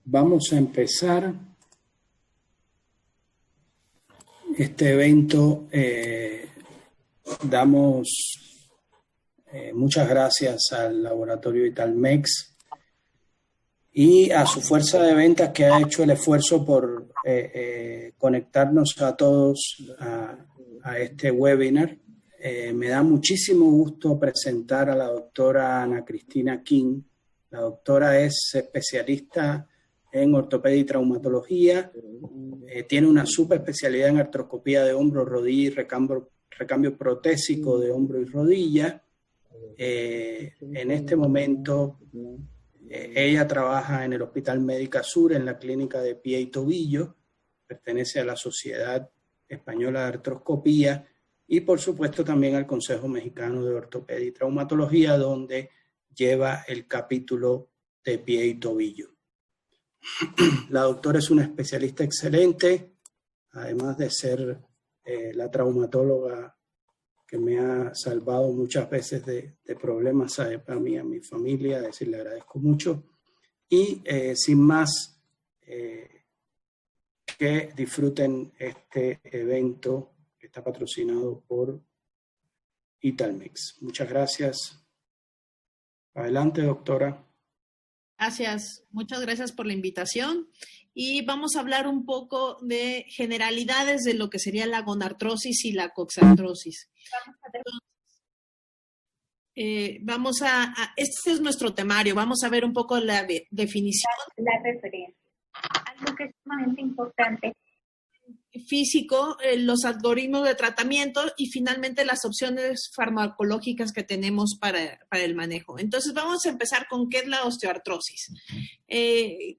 Vamos a empezar este evento. Damos muchas gracias al laboratorio Italmex y a su fuerza de ventas que ha hecho el esfuerzo por conectarnos a todos a este webinar. Me da muchísimo gusto presentar a la doctora Ana Cristina King. La doctora es especialista en ortopedia y traumatología, tiene una subespecialidad en artroscopía de hombro, rodilla y recambio protésico de hombro y rodilla. En este momento ella trabaja en el Hospital Médica Sur en la clínica de pie y tobillo, pertenece a la Sociedad Española de Artroscopía y por supuesto también al Consejo Mexicano de Ortopedia y Traumatología, donde lleva el capítulo de pie y tobillo. La doctora es una especialista excelente, además de ser la traumatóloga que me ha salvado muchas veces de problemas a mí y a mi familia, es decir, le agradezco mucho. Y sin más, que disfruten este evento que está patrocinado por Italmex. Muchas gracias. Adelante, doctora. Gracias, muchas gracias por la invitación y vamos a hablar un poco de generalidades de lo que sería la gonartrosis y la coxartrosis. Este es nuestro temario, vamos a ver un poco la definición. La referencia, algo que es sumamente importante. Físico, los algoritmos de tratamiento y finalmente las opciones farmacológicas que tenemos para el manejo. Entonces vamos a empezar con qué es la osteoartrosis.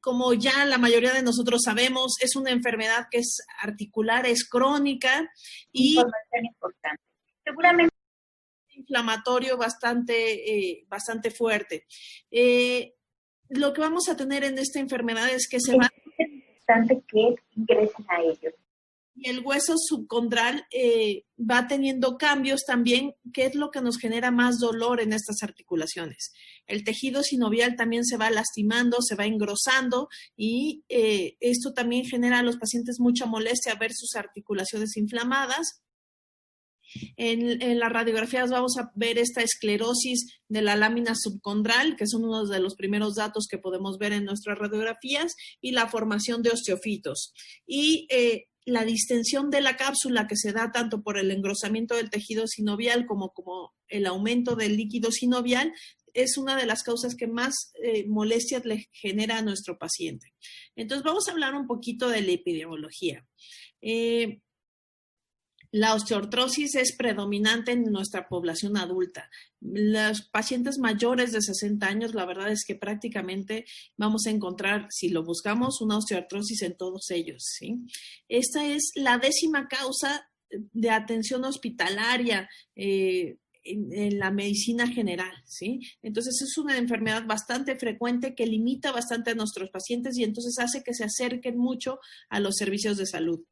Como ya la mayoría de nosotros sabemos, es una enfermedad que es articular, es crónica y información importante. Seguramente inflamatorio bastante fuerte. Lo que vamos a tener en esta enfermedad es que es importante que ingresen a ellos. Y el hueso subcondral va teniendo cambios también, que es lo que nos genera más dolor en estas articulaciones. El tejido sinovial también se va lastimando, se va engrosando y esto también genera a los pacientes mucha molestia ver sus articulaciones inflamadas. En las radiografías vamos a ver esta esclerosis de la lámina subcondral, que son uno de los primeros datos que podemos ver en nuestras radiografías, y la formación de osteofitos. Y la distensión de la cápsula que se da tanto por el engrosamiento del tejido sinovial como el aumento del líquido sinovial es una de las causas que más molestias le genera a nuestro paciente. Entonces vamos a hablar un poquito de la epidemiología. La osteoartrosis es predominante en nuestra población adulta. Los pacientes mayores de 60 años, la verdad es que prácticamente vamos a encontrar, si lo buscamos, una osteoartrosis en todos ellos, ¿sí? Esta es la 10ª causa de atención hospitalaria en la medicina general, ¿sí? Entonces es una enfermedad bastante frecuente que limita bastante a nuestros pacientes y entonces hace que se acerquen mucho a los servicios de salud.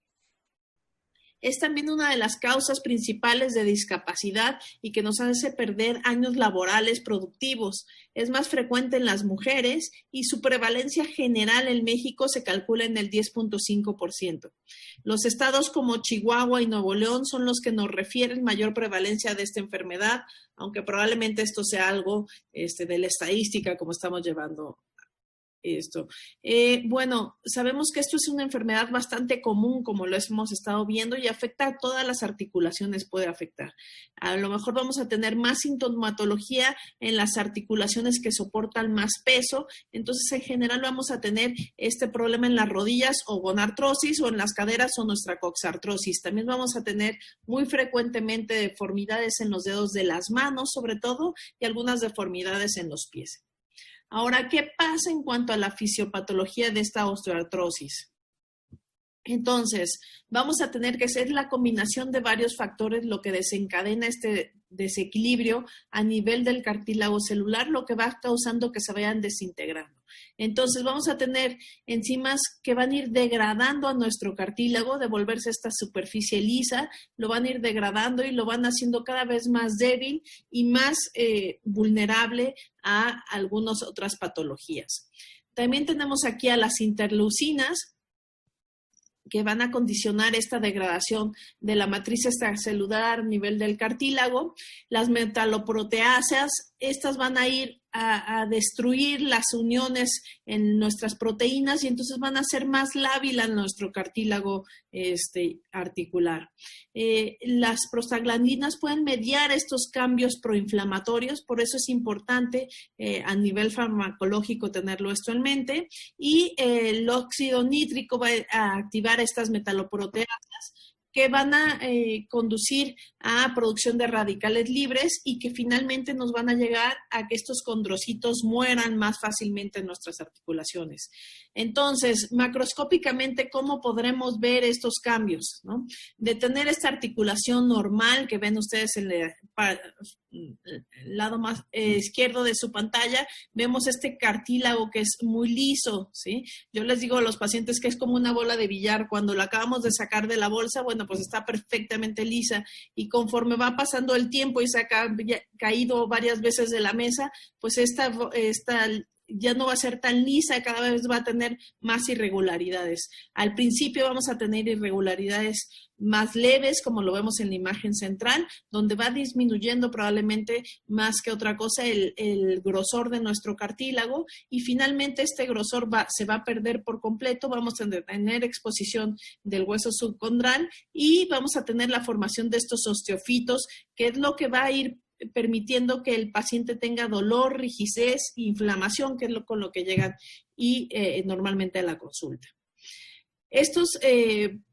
Es también una de las causas principales de discapacidad y que nos hace perder años laborales productivos. Es más frecuente en las mujeres y su prevalencia general en México se calcula en el 10.5%. Los estados como Chihuahua y Nuevo León son los que nos refieren mayor prevalencia de esta enfermedad, aunque probablemente esto sea algo de la estadística como estamos llevando esto. Bueno, sabemos que esto es una enfermedad bastante común, como lo hemos estado viendo, y afecta a todas las articulaciones, puede afectar. A lo mejor vamos a tener más sintomatología en las articulaciones que soportan más peso, entonces en general vamos a tener este problema en las rodillas o gonartrosis, o en las caderas o nuestra coxartrosis. También vamos a tener muy frecuentemente deformidades en los dedos de las manos, sobre todo, y algunas deformidades en los pies. Ahora, ¿qué pasa en cuanto a la fisiopatología de esta osteoartrosis? Entonces, vamos a tener que ser la combinación de varios factores lo que desencadena este desequilibrio a nivel del cartílago celular, lo que va causando que se vayan desintegrando. Entonces, vamos a tener enzimas que van a ir degradando a nuestro cartílago, de volverse esta superficie lisa, lo van a ir degradando y lo van haciendo cada vez más débil y más vulnerable a algunas otras patologías. También tenemos aquí a las interleucinas, que van a condicionar esta degradación de la matriz extracelular a nivel del cartílago. Las metaloproteasas, estas van a ir a destruir las uniones en nuestras proteínas y entonces van a hacer más lábil a nuestro cartílago articular. Las prostaglandinas pueden mediar estos cambios proinflamatorios, por eso es importante a nivel farmacológico tenerlo esto en mente. Y el óxido nítrico va a activar estas metaloproteasas que van a conducir a producción de radicales libres y que finalmente nos van a llegar a que estos condrocitos mueran más fácilmente en nuestras articulaciones. Entonces, macroscópicamente, ¿cómo podremos ver estos cambios, ¿no? De tener esta articulación normal que ven ustedes en el lado más izquierdo de su pantalla, vemos este cartílago que es muy liso, ¿sí? Yo les digo a los pacientes que es como una bola de billar. Cuando la acabamos de sacar de la bolsa, bueno, pues está perfectamente lisa y conforme va pasando el tiempo y se ha caído varias veces de la mesa, pues esta ya no va a ser tan lisa, cada vez va a tener más irregularidades. Al principio vamos a tener irregularidades más leves, como lo vemos en la imagen central, donde va disminuyendo probablemente más que otra cosa el grosor de nuestro cartílago y finalmente este grosor se va a perder por completo, vamos a tener exposición del hueso subcondral y vamos a tener la formación de estos osteofitos, que es lo que va a ir permitiendo que el paciente tenga dolor, rigidez, inflamación, que es con lo que llegan y normalmente a la consulta. Estos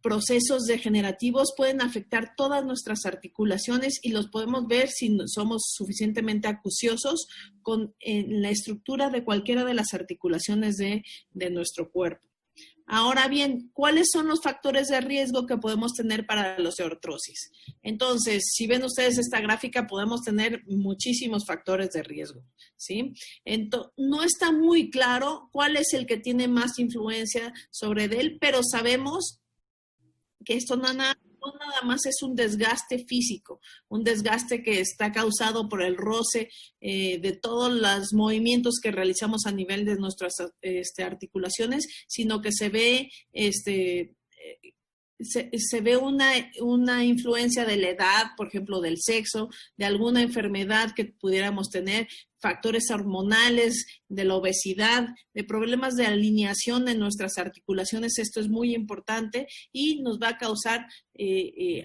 procesos degenerativos pueden afectar todas nuestras articulaciones y los podemos ver si somos suficientemente acuciosos con la estructura de cualquiera de las articulaciones de nuestro cuerpo. Ahora bien, ¿cuáles son los factores de riesgo que podemos tener para la osteoartrosis? Entonces, si ven ustedes esta gráfica, podemos tener muchísimos factores de riesgo, ¿sí? No está muy claro cuál es el que tiene más influencia sobre él, pero sabemos que esto no nada más es un desgaste físico, un desgaste que está causado por el roce de todos los movimientos que realizamos a nivel de nuestras articulaciones, sino que se ve se ve una influencia de la edad, por ejemplo, del sexo, de alguna enfermedad que pudiéramos tener, factores hormonales, de la obesidad, de problemas de alineación en nuestras articulaciones. Esto es muy importante y nos va a causar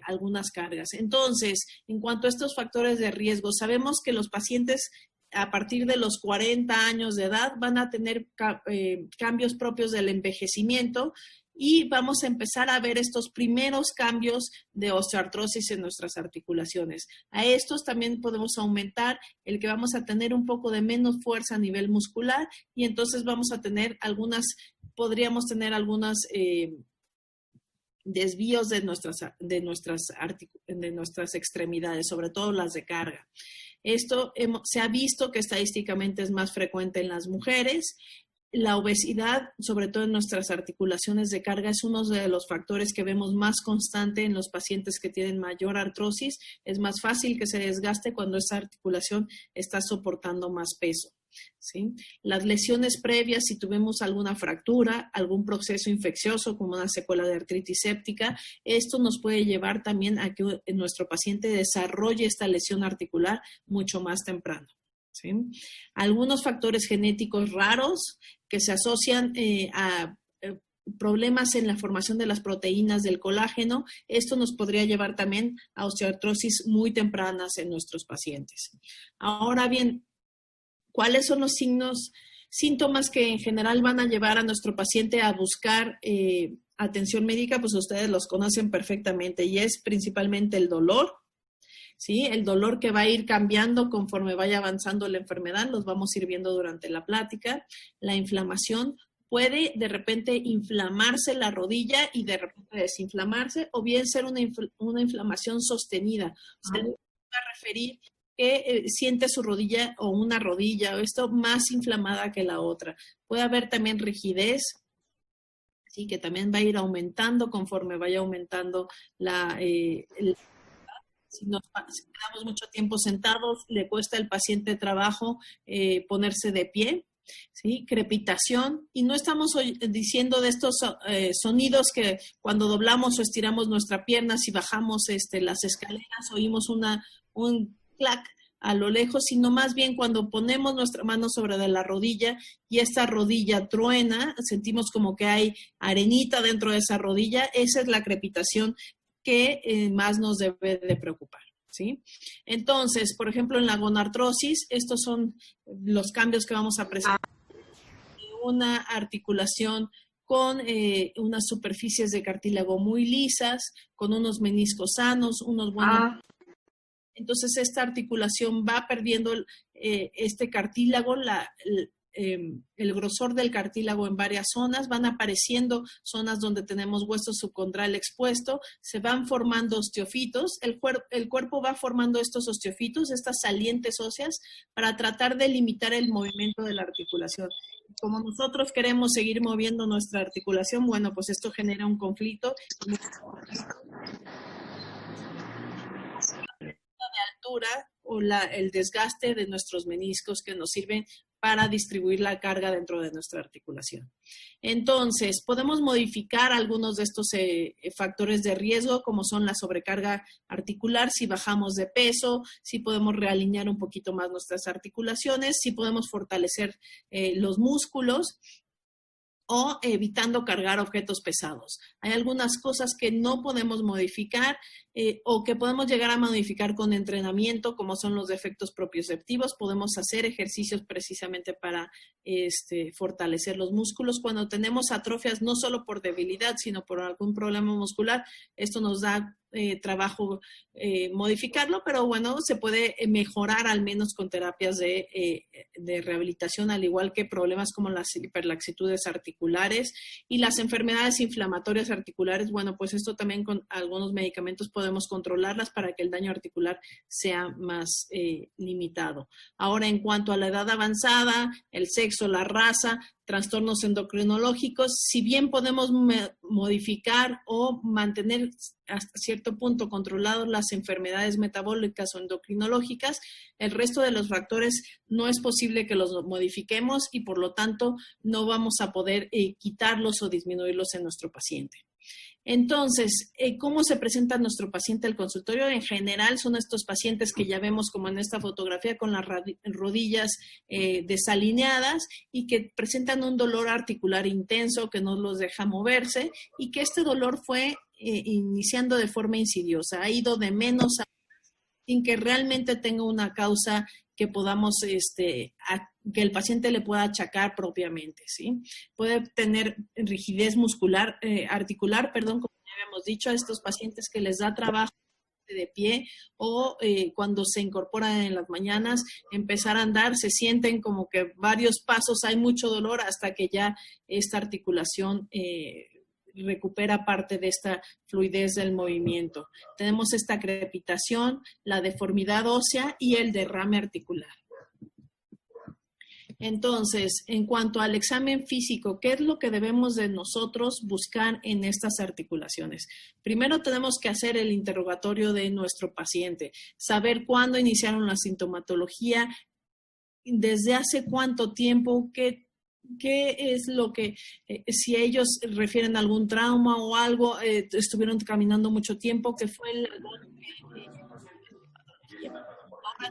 algunas cargas. Entonces, en cuanto a estos factores de riesgo, sabemos que los pacientes a partir de los 40 años de edad van a tener cambios propios del envejecimiento y vamos a empezar a ver estos primeros cambios de osteoartrosis en nuestras articulaciones. A estos también podemos aumentar el que vamos a tener un poco de menos fuerza a nivel muscular y entonces vamos a tener podríamos tener algunos desvíos de nuestras extremidades, sobre todo las de carga. Esto se ha visto que estadísticamente es más frecuente en las mujeres. La obesidad, sobre todo en nuestras articulaciones de carga, es uno de los factores que vemos más constante en los pacientes que tienen mayor artrosis. Es más fácil que se desgaste cuando esa articulación está soportando más peso, ¿sí? Las lesiones previas, si tuvimos alguna fractura, algún proceso infeccioso como una secuela de artritis séptica, esto nos puede llevar también a que nuestro paciente desarrolle esta lesión articular mucho más temprano, ¿sí? Algunos factores genéticos raros que se asocian a problemas en la formación de las proteínas del colágeno, esto nos podría llevar también a osteoartrosis muy tempranas en nuestros pacientes. Ahora bien, ¿cuáles son los síntomas que en general van a llevar a nuestro paciente a buscar atención médica? Pues ustedes los conocen perfectamente y es principalmente el dolor, ¿sí? El dolor que va a ir cambiando conforme vaya avanzando la enfermedad, los vamos a ir viendo durante la plática. La inflamación, puede de repente inflamarse la rodilla y de repente desinflamarse, o bien ser una inflamación sostenida. O sea, va a referir que siente su rodilla o una rodilla o esto más inflamada que la otra. Puede haber también rigidez, ¿sí? Que también va a ir aumentando conforme vaya aumentando si quedamos mucho tiempo sentados, le cuesta al paciente trabajo ponerse de pie. ¿sí? Crepitación, y no estamos diciendo de estos sonidos que cuando doblamos o estiramos nuestra pierna, si bajamos las escaleras, oímos un clac a lo lejos, sino más bien cuando ponemos nuestra mano sobre de la rodilla y esta rodilla truena, sentimos como que hay arenita dentro de esa rodilla, esa es la crepitación que más nos debe de preocupar. ¿Sí? Entonces, por ejemplo, en la gonartrosis, estos son los cambios que vamos a presentar. Una articulación con unas superficies de cartílago muy lisas, con unos meniscos sanos, unos buenos... Entonces, esta articulación va perdiendo este cartílago, el grosor del cartílago en varias zonas, van apareciendo zonas donde tenemos hueso subcondral expuesto, se van formando osteofitos, el cuerpo va formando estos osteofitos, estas salientes óseas, para tratar de limitar el movimiento de la articulación. Como nosotros queremos seguir moviendo nuestra articulación, bueno, pues esto genera un conflicto de altura o el desgaste de nuestros meniscos que nos sirven para distribuir la carga dentro de nuestra articulación. Entonces, podemos modificar algunos de estos factores de riesgo, como son la sobrecarga articular, si bajamos de peso, si podemos realinear un poquito más nuestras articulaciones, si podemos fortalecer los músculos, o evitando cargar objetos pesados. Hay algunas cosas que no podemos modificar o que podemos llegar a modificar con entrenamiento, como son los defectos propioceptivos. Podemos hacer ejercicios precisamente para fortalecer los músculos. Cuando tenemos atrofias, no solo por debilidad, sino por algún problema muscular, esto nos da trabajo modificarlo, pero bueno, se puede mejorar al menos con terapias de rehabilitación, al igual que problemas como las hiperlaxitudes articulares y las enfermedades inflamatorias articulares. Bueno, pues esto también con algunos medicamentos podemos controlarlas para que el daño articular sea más limitado. Ahora, en cuanto a la edad avanzada, el sexo, la raza, trastornos endocrinológicos, si bien podemos modificar o mantener hasta cierto punto controladas las enfermedades metabólicas o endocrinológicas, el resto de los factores no es posible que los modifiquemos y por lo tanto no vamos a poder quitarlos o disminuirlos en nuestro paciente. Entonces, ¿cómo se presenta nuestro paciente al consultorio? En general son estos pacientes que ya vemos como en esta fotografía con las rodillas desalineadas y que presentan un dolor articular intenso que no los deja moverse y que este dolor fue iniciando de forma insidiosa, ha ido de menos a más sin que realmente tenga una causa que podamos, que el paciente le pueda achacar propiamente, ¿sí? Puede tener rigidez muscular, articular, como ya habíamos dicho, a estos pacientes que les da trabajo de pie o cuando se incorporan en las mañanas, empezar a andar, se sienten como que varios pasos, hay mucho dolor hasta que ya esta articulación recupera parte de esta fluidez del movimiento. Tenemos esta crepitación, la deformidad ósea y el derrame articular. Entonces, en cuanto al examen físico, ¿qué es lo que debemos de nosotros buscar en estas articulaciones? Primero tenemos que hacer el interrogatorio de nuestro paciente, saber cuándo iniciaron la sintomatología, desde hace cuánto tiempo, qué es lo que, si ellos refieren a algún trauma o algo, estuvieron caminando mucho tiempo, que fue ahora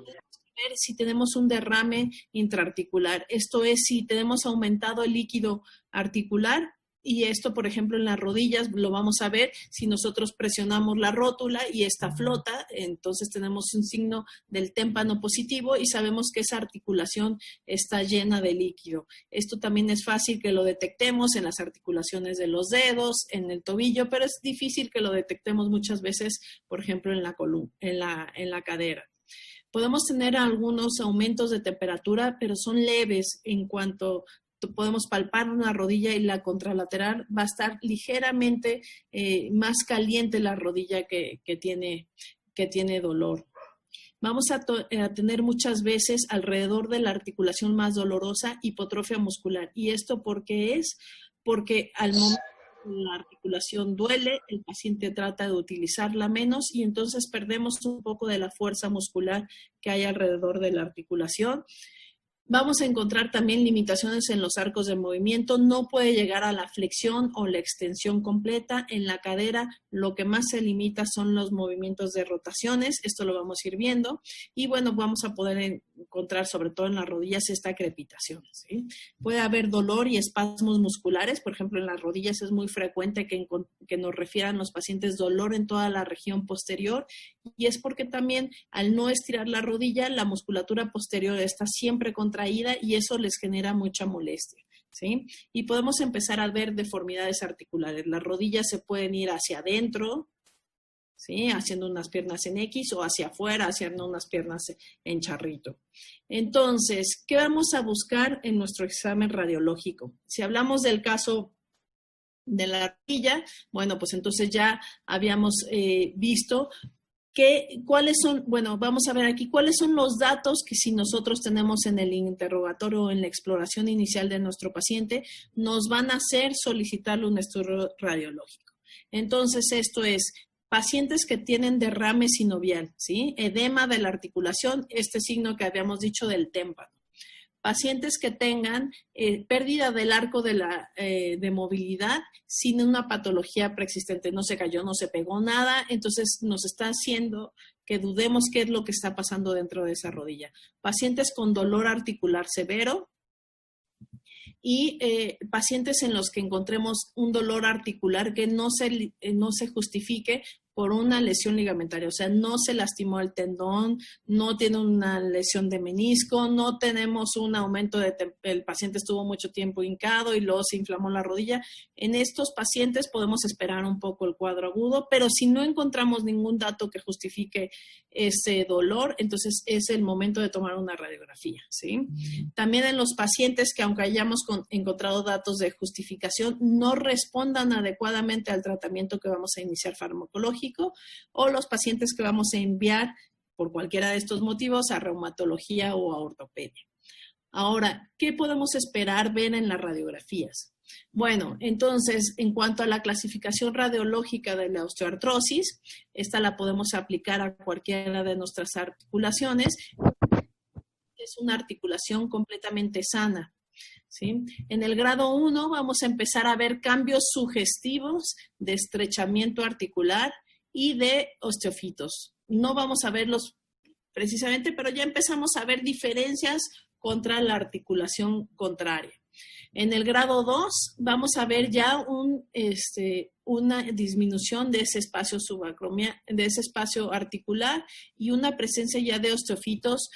tenemos que ver si tenemos un derrame intraarticular. Esto es, si tenemos aumentado el líquido articular, y esto, por ejemplo, en las rodillas lo vamos a ver si nosotros presionamos la rótula y esta flota, entonces tenemos un signo del témpano positivo y sabemos que esa articulación está llena de líquido. Esto también es fácil que lo detectemos en las articulaciones de los dedos, en el tobillo, pero es difícil que lo detectemos muchas veces, por ejemplo, en la columna, en la cadera. Podemos tener algunos aumentos de temperatura, pero son leves en cuanto podemos palpar una rodilla y la contralateral va a estar ligeramente más caliente la rodilla que tiene dolor. Vamos a tener muchas veces alrededor de la articulación más dolorosa hipotrofia muscular. ¿Y esto por qué es? Porque al momento que la articulación duele, el paciente trata de utilizarla menos y entonces perdemos un poco de la fuerza muscular que hay alrededor de la articulación. Vamos a encontrar también limitaciones en los arcos de movimiento. No puede llegar a la flexión o la extensión completa. En la cadera lo que más se limita son los movimientos de rotaciones. Esto lo vamos a ir viendo. Y bueno, vamos a poder encontrar sobre todo en las rodillas esta crepitación, ¿sí? Puede haber dolor y espasmos musculares. Por ejemplo, en las rodillas es muy frecuente que nos refieran los pacientes dolor en toda la región posterior. Y es porque también al no estirar la rodilla, la musculatura posterior está siempre contraída y eso les genera mucha molestia, ¿sí? Y podemos empezar a ver deformidades articulares. Las rodillas se pueden ir hacia adentro, ¿sí? Haciendo unas piernas en X, o hacia afuera, haciendo unas piernas en charrito. Entonces, ¿qué vamos a buscar en nuestro examen radiológico? Si hablamos del caso de la rodilla, bueno, pues entonces ya habíamos visto ¿cuáles son? Bueno, vamos a ver aquí, ¿cuáles son los datos que si nosotros tenemos en el interrogatorio o en la exploración inicial de nuestro paciente, nos van a hacer solicitarle un estudio radiológico? Entonces, esto es pacientes que tienen derrame sinovial, ¿sí? Edema de la articulación, este signo que habíamos dicho del témpano. Pacientes que tengan pérdida del arco de movilidad sin una patología preexistente, no se cayó, no se pegó nada, entonces nos está haciendo que dudemos qué es lo que está pasando dentro de esa rodilla. Pacientes con dolor articular severo y pacientes en los que encontremos un dolor articular que no se justifique por una lesión ligamentaria, o sea, no se lastimó el tendón, no tiene una lesión de menisco, no tenemos un aumento el paciente estuvo mucho tiempo hincado y luego se inflamó la rodilla. En estos pacientes podemos esperar un poco el cuadro agudo, pero si no encontramos ningún dato que justifique ese dolor, entonces es el momento de tomar una radiografía, ¿sí? También en los pacientes que aunque hayamos encontrado datos de justificación, no respondan adecuadamente al tratamiento que vamos a iniciar farmacológico, o los pacientes que vamos a enviar por cualquiera de estos motivos a reumatología o a ortopedia. Ahora, ¿qué podemos esperar ver en las radiografías? Bueno, entonces, en cuanto a la clasificación radiológica de la osteoartrosis, esta la podemos aplicar a cualquiera de nuestras articulaciones. Es una articulación completamente sana, ¿sí? En el grado 1 vamos a empezar a ver cambios sugestivos de estrechamiento articular y de osteofitos. No vamos a verlos precisamente, pero ya empezamos a ver diferencias contra la articulación contraria. En el grado 2 vamos a ver ya una disminución de ese espacio de ese espacio articular y una presencia ya de osteofitos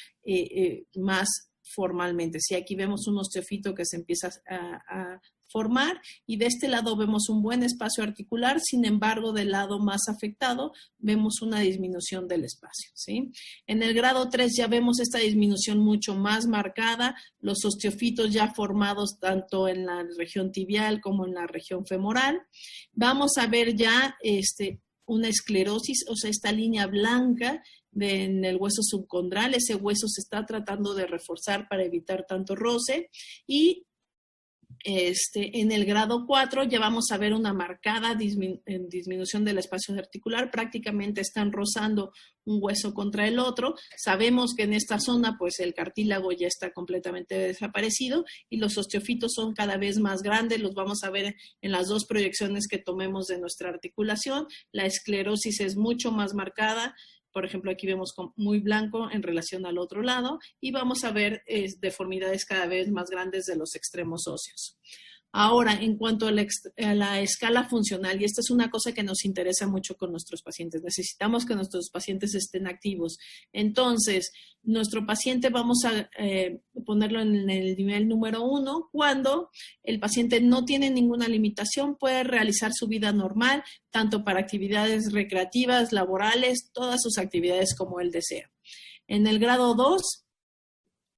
más formalmente. Sí, aquí vemos un osteofito que se empieza a formar y de este lado vemos un buen espacio articular, sin embargo del lado más afectado vemos una disminución del espacio, ¿sí? En el grado 3 ya vemos esta disminución mucho más marcada, los osteofitos ya formados tanto en la región tibial como en la región femoral. Vamos a ver ya una esclerosis, o sea, esta línea blanca en el hueso subcondral, ese hueso se está tratando de reforzar para evitar tanto roce y en el grado 4 ya vamos a ver una marcada disminución del espacio articular, prácticamente están rozando un hueso contra el otro. Sabemos que en esta zona pues el cartílago ya está completamente desaparecido y los osteofitos son cada vez más grandes, los vamos a ver en las dos proyecciones que tomemos de nuestra articulación. La esclerosis es mucho más marcada. Por ejemplo, aquí vemos muy blanco en relación al otro lado y vamos a ver deformidades cada vez más grandes de los extremos óseos. Ahora, en cuanto a la escala funcional, y esta es una cosa que nos interesa mucho con nuestros pacientes, necesitamos que nuestros pacientes estén activos. Entonces, nuestro paciente vamos a ponerlo en el nivel número 1, cuando el paciente no tiene ninguna limitación, puede realizar su vida normal, tanto para actividades recreativas, laborales, todas sus actividades como él desea. En el grado 2,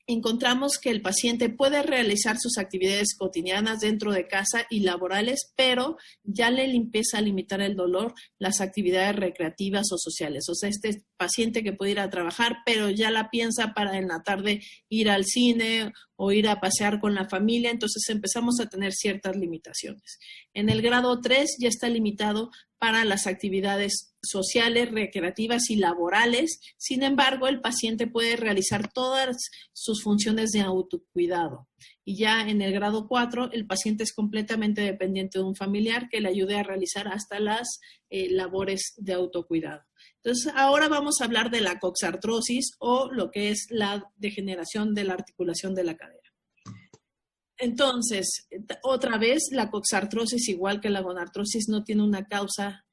encontramos que el paciente puede realizar sus actividades cotidianas dentro de casa y laborales, pero ya le empieza a limitar el dolor las actividades recreativas o sociales. O sea, este paciente que puede ir a trabajar, pero ya la piensa para en la tarde ir al cine o ir a pasear con la familia, entonces empezamos a tener ciertas limitaciones. En el grado 3 ya está limitado para las actividades sociales, recreativas y laborales. Sin embargo, el paciente puede realizar todas sus funciones de autocuidado. Y ya en el grado 4, el paciente es completamente dependiente de un familiar que le ayude a realizar hasta las labores de autocuidado. Entonces, ahora vamos a hablar de la coxartrosis o lo que es la degeneración de la articulación de la cadera. Entonces, otra vez, la coxartrosis, igual que la gonartrosis, no tiene una causa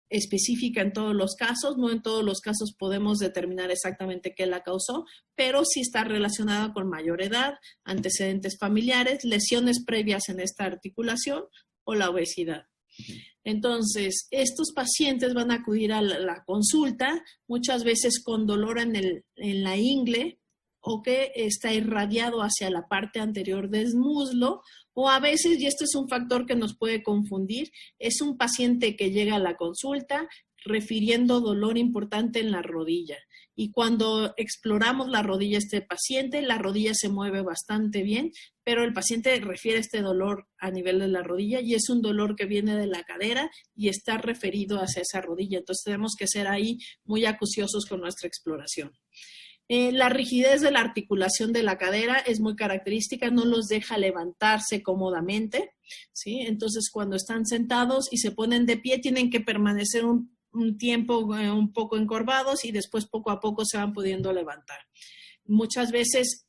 específica en todos los casos. No en todos los casos podemos determinar exactamente qué la causó, pero sí está relacionada con mayor edad, antecedentes familiares, lesiones previas en esta articulación o la obesidad. Entonces, estos pacientes van a acudir a la consulta, muchas veces con dolor en la ingle o que está irradiado hacia la parte anterior del muslo, o a veces, y esto es un factor que nos puede confundir, es un paciente que llega a la consulta refiriendo dolor importante en la rodilla. Y cuando exploramos la rodilla de este paciente, la rodilla se mueve bastante bien, pero el paciente refiere este dolor a nivel de la rodilla y es un dolor que viene de la cadera y está referido hacia esa rodilla. Entonces tenemos que ser ahí muy acuciosos con nuestra exploración. La rigidez de la articulación de la cadera es muy característica, no los deja levantarse cómodamente, ¿sí? Entonces, cuando están sentados y se ponen de pie, tienen que permanecer un tiempo un poco encorvados y después poco a poco se van pudiendo levantar. Muchas veces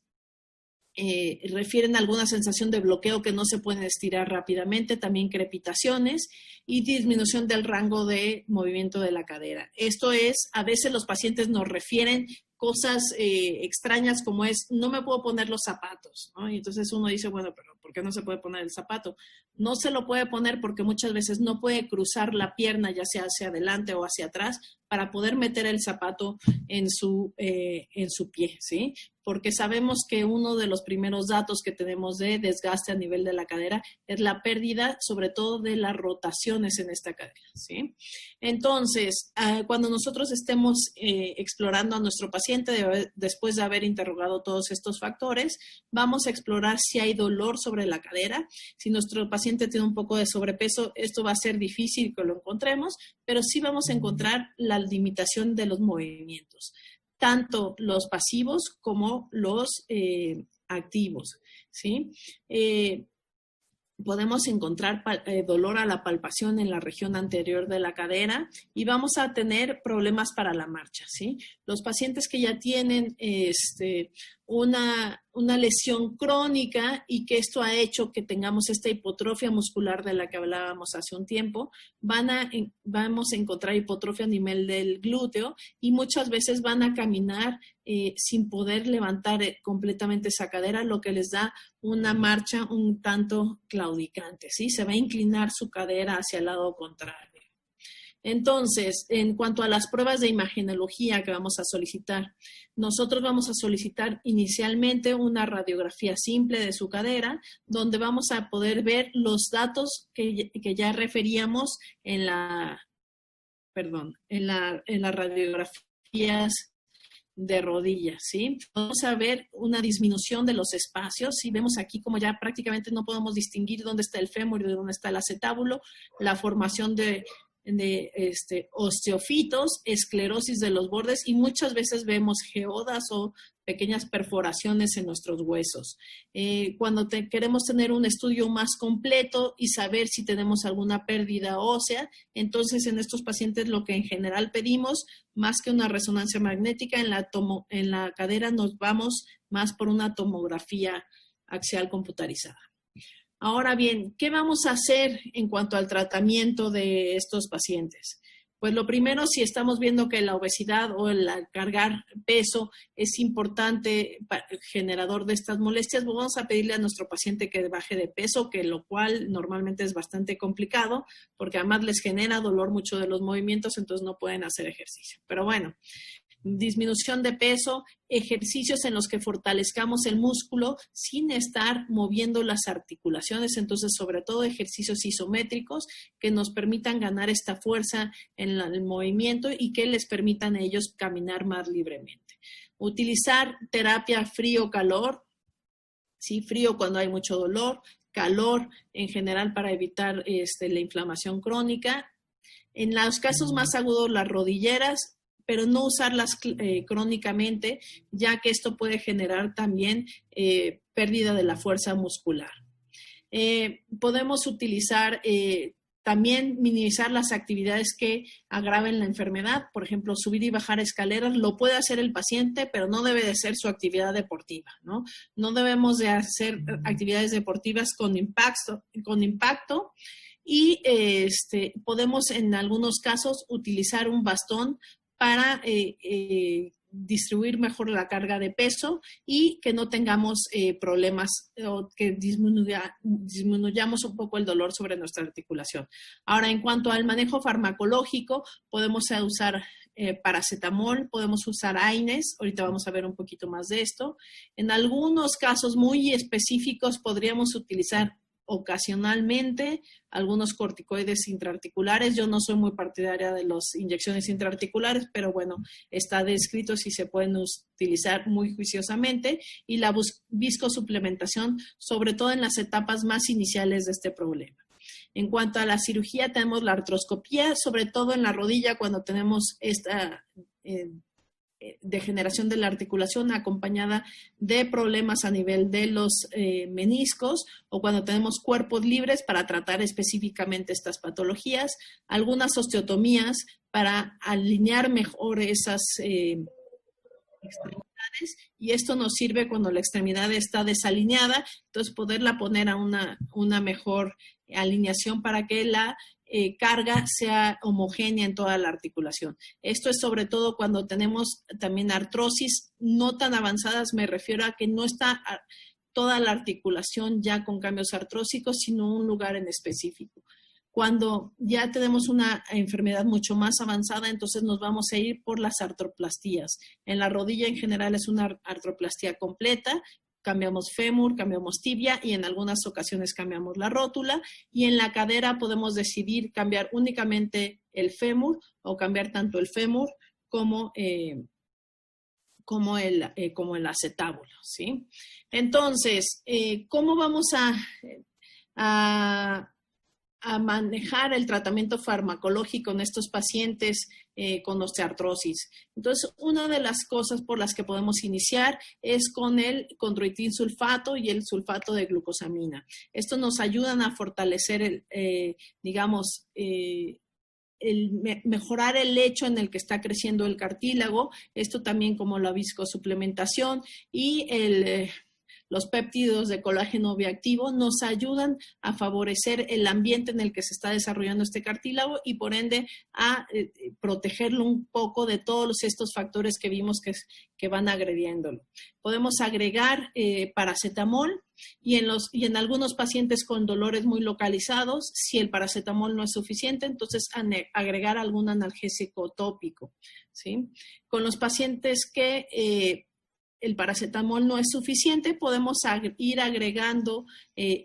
refieren a alguna sensación de bloqueo que no se pueden estirar rápidamente, también crepitaciones y disminución del rango de movimiento de la cadera. Esto es, a veces los pacientes nos refieren cosas extrañas como es, no me puedo poner los zapatos, ¿no? Y entonces uno dice, bueno, pero ¿por qué no se puede poner el zapato? No se lo puede poner porque muchas veces no puede cruzar la pierna, ya sea hacia adelante o hacia atrás, para poder meter el zapato en su pie, ¿sí? Porque sabemos que uno de los primeros datos que tenemos de desgaste a nivel de la cadera es la pérdida, sobre todo de las rotaciones en esta cadera, ¿sí? Entonces, cuando nosotros estemos explorando a nuestro paciente, después de haber interrogado todos estos factores, vamos a explorar si hay dolor sobre la cadera. Si nuestro paciente tiene un poco de sobrepeso, esto va a ser difícil que lo encontremos, pero sí vamos a encontrar la limitación de los movimientos, tanto los pasivos como los activos, ¿sí? Podemos encontrar dolor a la palpación en la región anterior de la cadera y vamos a tener problemas para la marcha, ¿sí? Los pacientes que ya tienen una lesión crónica y que esto ha hecho que tengamos esta hipotrofia muscular de la que hablábamos hace un tiempo, vamos a encontrar hipotrofia a nivel del glúteo y muchas veces van a caminar sin poder levantar completamente esa cadera, lo que les da una marcha un tanto claudicante, ¿sí? Se va a inclinar su cadera hacia el lado contrario. Entonces, en cuanto a las pruebas de imagenología que vamos a solicitar, nosotros vamos a solicitar inicialmente una radiografía simple de su cadera, donde vamos a poder ver los datos que ya referíamos en las radiografías de rodillas, ¿sí? Vamos a ver una disminución de los espacios y vemos aquí como ya prácticamente no podemos distinguir dónde está el fémur y dónde está el acetábulo, la formación de osteofitos, esclerosis de los bordes y muchas veces vemos geodas o pequeñas perforaciones en nuestros huesos. Cuando queremos tener un estudio más completo y saber si tenemos alguna pérdida ósea, entonces en estos pacientes lo que en general pedimos, más que una resonancia magnética, en la cadera nos vamos más por una tomografía axial computarizada. Ahora bien, ¿qué vamos a hacer en cuanto al tratamiento de estos pacientes? Pues lo primero, si estamos viendo que la obesidad o el cargar peso es importante generador de estas molestias, pues vamos a pedirle a nuestro paciente que baje de peso, que lo cual normalmente es bastante complicado, porque además les genera dolor mucho de los movimientos, entonces no pueden hacer ejercicio. Pero bueno, disminución de peso, ejercicios en los que fortalezcamos el músculo sin estar moviendo las articulaciones, entonces sobre todo ejercicios isométricos que nos permitan ganar esta fuerza en el movimiento y que les permitan a ellos caminar más libremente. Utilizar terapia frío-calor ¿sí? Frío cuando hay mucho dolor, calor en general para evitar la inflamación crónica. En los casos más agudos, las rodilleras, pero no usarlas crónicamente, ya que esto puede generar también pérdida de la fuerza muscular. Podemos utilizar también minimizar las actividades que agraven la enfermedad. Por ejemplo, subir y bajar escaleras lo puede hacer el paciente, pero no debe de ser su actividad deportiva, ¿no? No debemos de hacer actividades deportivas con impacto y podemos en algunos casos utilizar un bastón para distribuir mejor la carga de peso y que no tengamos problemas o que disminuyamos un poco el dolor sobre nuestra articulación. Ahora, en cuanto al manejo farmacológico, podemos usar paracetamol, podemos usar AINES, ahorita vamos a ver un poquito más de esto. En algunos casos muy específicos podríamos utilizar ocasionalmente algunos corticoides intraarticulares. Yo no soy muy partidaria de las inyecciones intraarticulares, pero bueno, está descrito si se pueden utilizar muy juiciosamente, y la viscosuplementación, sobre todo en las etapas más iniciales de este problema. En cuanto a la cirugía, tenemos la artroscopía, sobre todo en la rodilla cuando tenemos esta degeneración de la articulación acompañada de problemas a nivel de los meniscos, o cuando tenemos cuerpos libres para tratar específicamente estas patologías, algunas osteotomías para alinear mejor esas extremidades, y esto nos sirve cuando la extremidad está desalineada, entonces poderla poner a una mejor alineación para que la carga sea homogénea en toda la articulación. Esto es sobre todo cuando tenemos también artrosis no tan avanzadas, me refiero a que no está toda la articulación ya con cambios artrósicos, sino un lugar en específico. Cuando ya tenemos una enfermedad mucho más avanzada, entonces nos vamos a ir por las artroplastías. En la rodilla en general es una artroplastía completa. Cambiamos fémur, cambiamos tibia y en algunas ocasiones cambiamos la rótula, y en la cadera podemos decidir cambiar únicamente el fémur o cambiar tanto el fémur como el acetábulo, ¿sí? Entonces, ¿cómo vamos a manejar el tratamiento farmacológico en estos pacientes con osteoartrosis? Entonces, una de las cosas por las que podemos iniciar es con el condroitin sulfato y el sulfato de glucosamina. Estos nos ayudan a fortalecer mejorar el lecho en el que está creciendo el cartílago. Esto también, como la viscosuplementación y los péptidos de colágeno bioactivo, nos ayudan a favorecer el ambiente en el que se está desarrollando este cartílago y por ende a protegerlo un poco de todos estos factores que vimos que van agrediéndolo. Podemos agregar paracetamol y en algunos pacientes con dolores muy localizados, si el paracetamol no es suficiente, entonces agregar algún analgésico tópico, ¿sí? Con los pacientes que el paracetamol no es suficiente, podemos ir agregando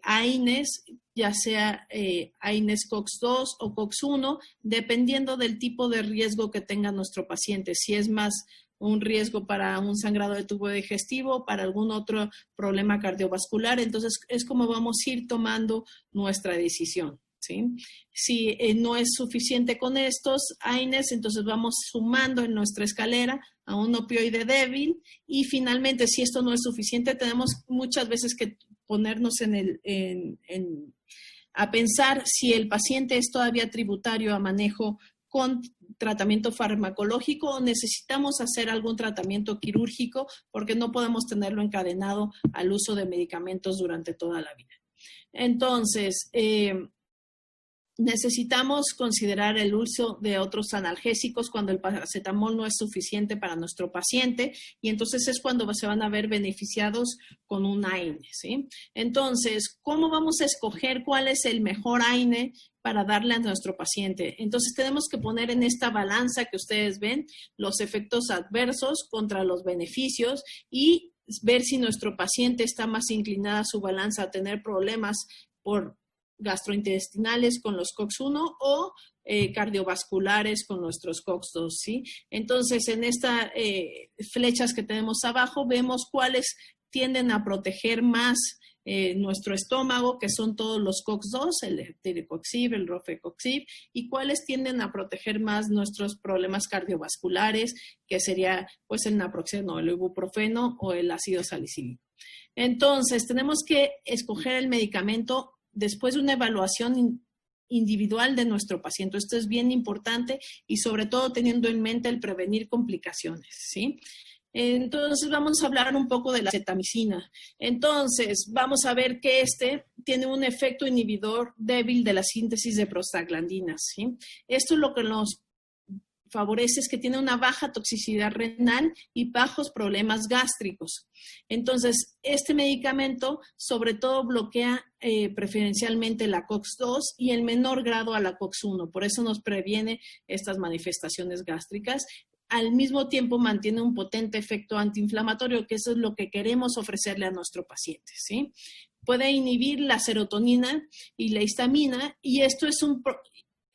AINES, ya sea AINES COX-2 o COX-1, dependiendo del tipo de riesgo que tenga nuestro paciente. Si es más un riesgo para un sangrado de tubo digestivo, para algún otro problema cardiovascular, entonces es como vamos a ir tomando nuestra decisión, ¿sí? Si no es suficiente con estos AINES, entonces vamos sumando en nuestra escalera a un opioide débil, y finalmente, si esto no es suficiente, tenemos muchas veces que ponernos a pensar si el paciente es todavía tributario a manejo con tratamiento farmacológico o necesitamos hacer algún tratamiento quirúrgico, porque no podemos tenerlo encadenado al uso de medicamentos durante toda la vida. Entonces, necesitamos considerar el uso de otros analgésicos cuando el paracetamol no es suficiente para nuestro paciente, y entonces es cuando se van a ver beneficiados con un AINE, ¿sí? Entonces, ¿cómo vamos a escoger cuál es el mejor AINE para darle a nuestro paciente? Entonces, tenemos que poner en esta balanza que ustedes ven los efectos adversos contra los beneficios y ver si nuestro paciente está más inclinada su balanza a tener problemas por gastrointestinales con los COX-1 o cardiovasculares con nuestros COX-2, ¿sí? Entonces, en estas flechas que tenemos abajo, vemos cuáles tienden a proteger más nuestro estómago, que son todos los COX-2, el etericoxib, el rofecoxib, y cuáles tienden a proteger más nuestros problemas cardiovasculares, que sería pues el naproxeno, el ibuprofeno o el ácido salicílico. Entonces, tenemos que escoger el medicamento después de una evaluación individual de nuestro paciente. Esto es bien importante y sobre todo teniendo en mente el prevenir complicaciones, ¿sí? Entonces vamos a hablar un poco de la acetamicina. Entonces vamos a ver que tiene un efecto inhibidor débil de la síntesis de prostaglandinas, ¿sí? Esto es lo que nos favorece es que tiene una baja toxicidad renal y bajos problemas gástricos. Entonces, este medicamento sobre todo bloquea preferencialmente la COX-2 y en menor grado a la COX-1. Por eso nos previene estas manifestaciones gástricas. Al mismo tiempo mantiene un potente efecto antiinflamatorio, que eso es lo que queremos ofrecerle a nuestro paciente, ¿sí? Puede inhibir la serotonina y la histamina y esto es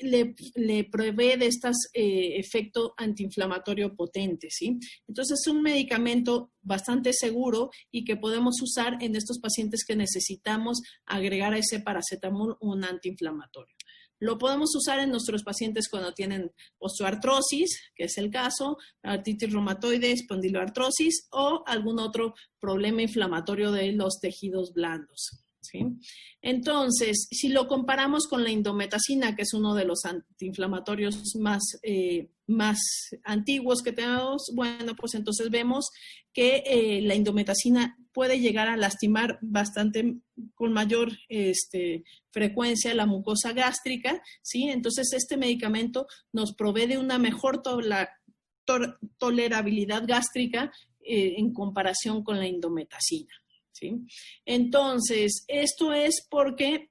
le provee de este efecto antiinflamatorio potente, ¿sí? Entonces es un medicamento bastante seguro y que podemos usar en estos pacientes que necesitamos agregar a ese paracetamol un antiinflamatorio. Lo podemos usar en nuestros pacientes cuando tienen osteoartrosis, que es el caso, artritis reumatoide, espondiloartrosis o algún otro problema inflamatorio de los tejidos blandos, ¿sí? Entonces, si lo comparamos con la indometacina, que es uno de los antiinflamatorios más antiguos que tenemos, bueno, pues entonces vemos que la indometacina puede llegar a lastimar bastante con mayor frecuencia la mucosa gástrica, ¿sí? Entonces, este medicamento nos provee de una mejor tolerabilidad gástrica en comparación con la indometacina, ¿sí? Entonces, esto es porque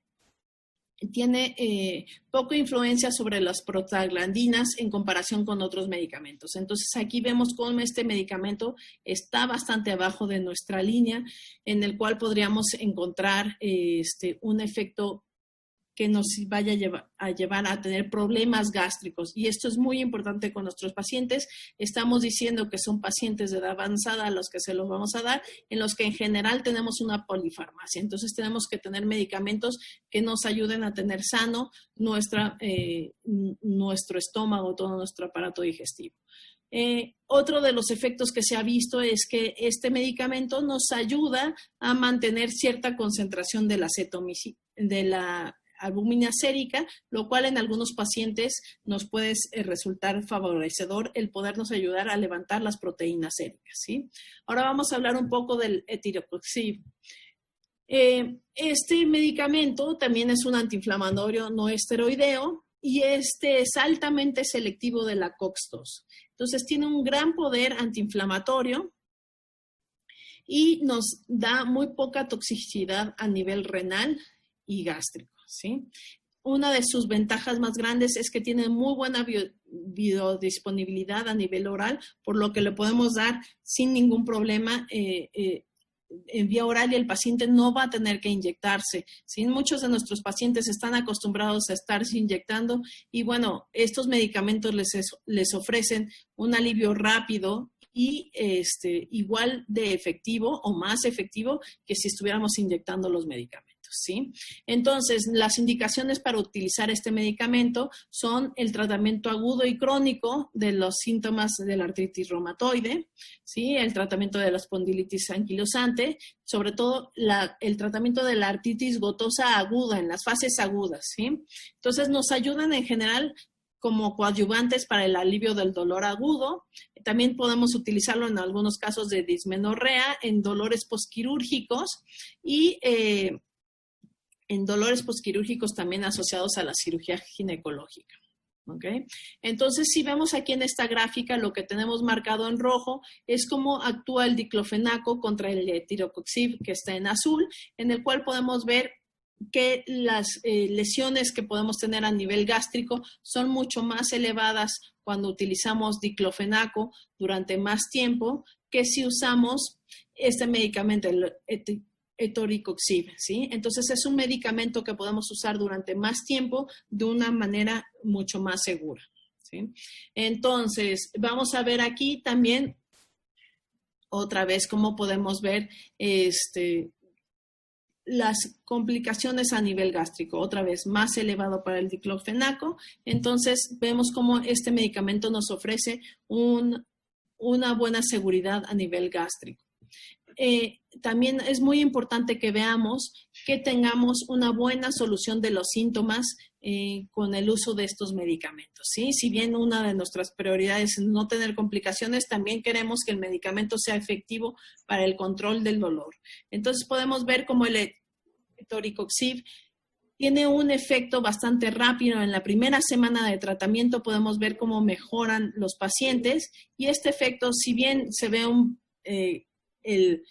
tiene poca influencia sobre las prostaglandinas en comparación con otros medicamentos. Entonces, aquí vemos cómo este medicamento está bastante abajo de nuestra línea, en el cual podríamos encontrar un efecto que nos vaya a llevar a tener problemas gástricos. Y esto es muy importante con nuestros pacientes. Estamos diciendo que son pacientes de edad avanzada a los que se los vamos a dar, en los que en general tenemos una polifarmacia. Entonces tenemos que tener medicamentos que nos ayuden a tener sano nuestro estómago, todo nuestro aparato digestivo. Otro de los efectos que se ha visto es que este medicamento nos ayuda a mantener cierta concentración de la albúmina sérica, lo cual en algunos pacientes nos puede resultar favorecedor el podernos ayudar a levantar las proteínas séricas, ¿sí? Ahora vamos a hablar un poco del etirocoxib. Este medicamento también es un antiinflamatorio no esteroideo y es altamente selectivo de la COX-2. Entonces tiene un gran poder antiinflamatorio y nos da muy poca toxicidad a nivel renal y gástrico, ¿sí? Una de sus ventajas más grandes es que tiene muy buena biodisponibilidad a nivel oral, por lo que le podemos dar sin ningún problema en vía oral y el paciente no va a tener que inyectarse, ¿sí? Muchos de nuestros pacientes están acostumbrados a estarse inyectando y bueno, estos medicamentos les ofrecen un alivio rápido y igual de efectivo o más efectivo que si estuviéramos inyectando los medicamentos, ¿sí? Entonces, las indicaciones para utilizar este medicamento son el tratamiento agudo y crónico de los síntomas de la artritis reumatoide, ¿sí? El tratamiento de la espondilitis anquilosante, sobre todo el tratamiento de la artritis gotosa aguda en las fases agudas, ¿sí? Entonces, nos ayudan en general como coadyuvantes para el alivio del dolor agudo. También podemos utilizarlo en algunos casos de dismenorrea, en dolores posquirúrgicos y en dolores posquirúrgicos también asociados a la cirugía ginecológica. ¿Okay? Entonces, si vemos aquí en esta gráfica, lo que tenemos marcado en rojo es cómo actúa el diclofenaco contra el etirocoxib, que está en azul, en el cual podemos ver que las lesiones que podemos tener a nivel gástrico son mucho más elevadas cuando utilizamos diclofenaco durante más tiempo que si usamos este medicamento, el etoricoxib, ¿sí? Entonces es un medicamento que podemos usar durante más tiempo de una manera mucho más segura, ¿sí? Entonces vamos a ver aquí también otra vez, como podemos ver, las complicaciones a nivel gástrico, otra vez más elevado para el diclofenaco. Entonces vemos cómo este medicamento nos ofrece una buena seguridad a nivel gástrico. También es muy importante que veamos que tengamos una buena solución de los síntomas con el uso de estos medicamentos, ¿sí? Si bien una de nuestras prioridades es no tener complicaciones, también queremos que el medicamento sea efectivo para el control del dolor. Entonces podemos ver cómo el etoricoxib tiene un efecto bastante rápido. En la primera semana de tratamiento podemos ver cómo mejoran los pacientes y este efecto, si bien se ve el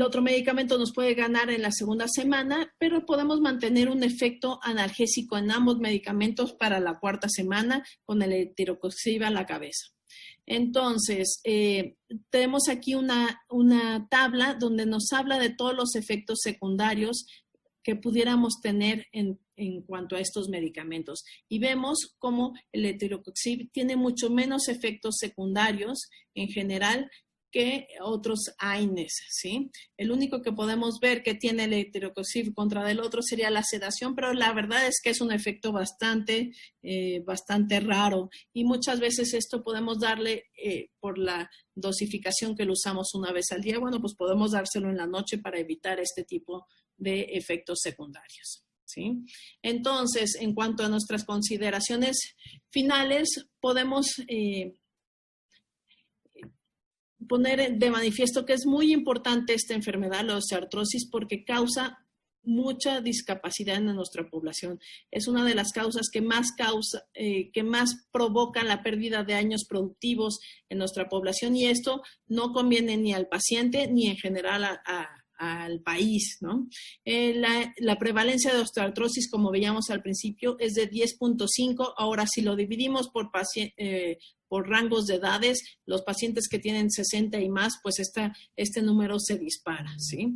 otro medicamento nos puede ganar en la segunda semana, pero podemos mantener un efecto analgésico en ambos medicamentos para la cuarta semana con el etoricoxib a la cabeza. Entonces, tenemos aquí una tabla donde nos habla de todos los efectos secundarios que pudiéramos tener en cuanto a estos medicamentos. Y vemos cómo el etoricoxib tiene mucho menos efectos secundarios en general que otros AINES, ¿sí? El único que podemos ver que tiene el etoricoxib contra del otro sería la sedación, pero la verdad es que es un efecto bastante raro y muchas veces esto podemos darle por la dosificación que lo usamos una vez al día. Bueno, pues podemos dárselo en la noche para evitar este tipo de efectos secundarios, ¿sí? Entonces, en cuanto a nuestras consideraciones finales, podemos poner de manifiesto que es muy importante esta enfermedad, la osteoartrosis, porque causa mucha discapacidad en nuestra población. Es una de las causas que más provoca la pérdida de años productivos en nuestra población y esto no conviene ni al paciente ni en general al país, ¿no? La prevalencia de osteoartrosis, como veíamos al principio, es de 10.5. Ahora, si lo dividimos por rangos de edades, los pacientes que tienen 60 y más, pues este número se dispara, ¿sí?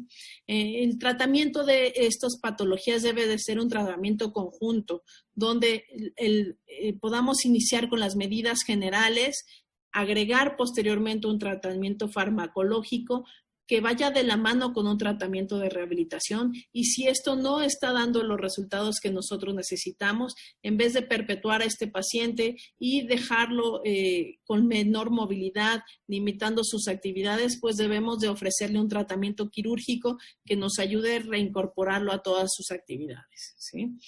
El tratamiento de estas patologías debe de ser un tratamiento conjunto, donde podamos iniciar con las medidas generales, agregar posteriormente un tratamiento farmacológico que vaya de la mano con un tratamiento de rehabilitación y si esto no está dando los resultados que nosotros necesitamos, en vez de perpetuar a este paciente y dejarlo con menor movilidad, limitando sus actividades, pues debemos de ofrecerle un tratamiento quirúrgico que nos ayude a reincorporarlo a todas sus actividades, ¿sí?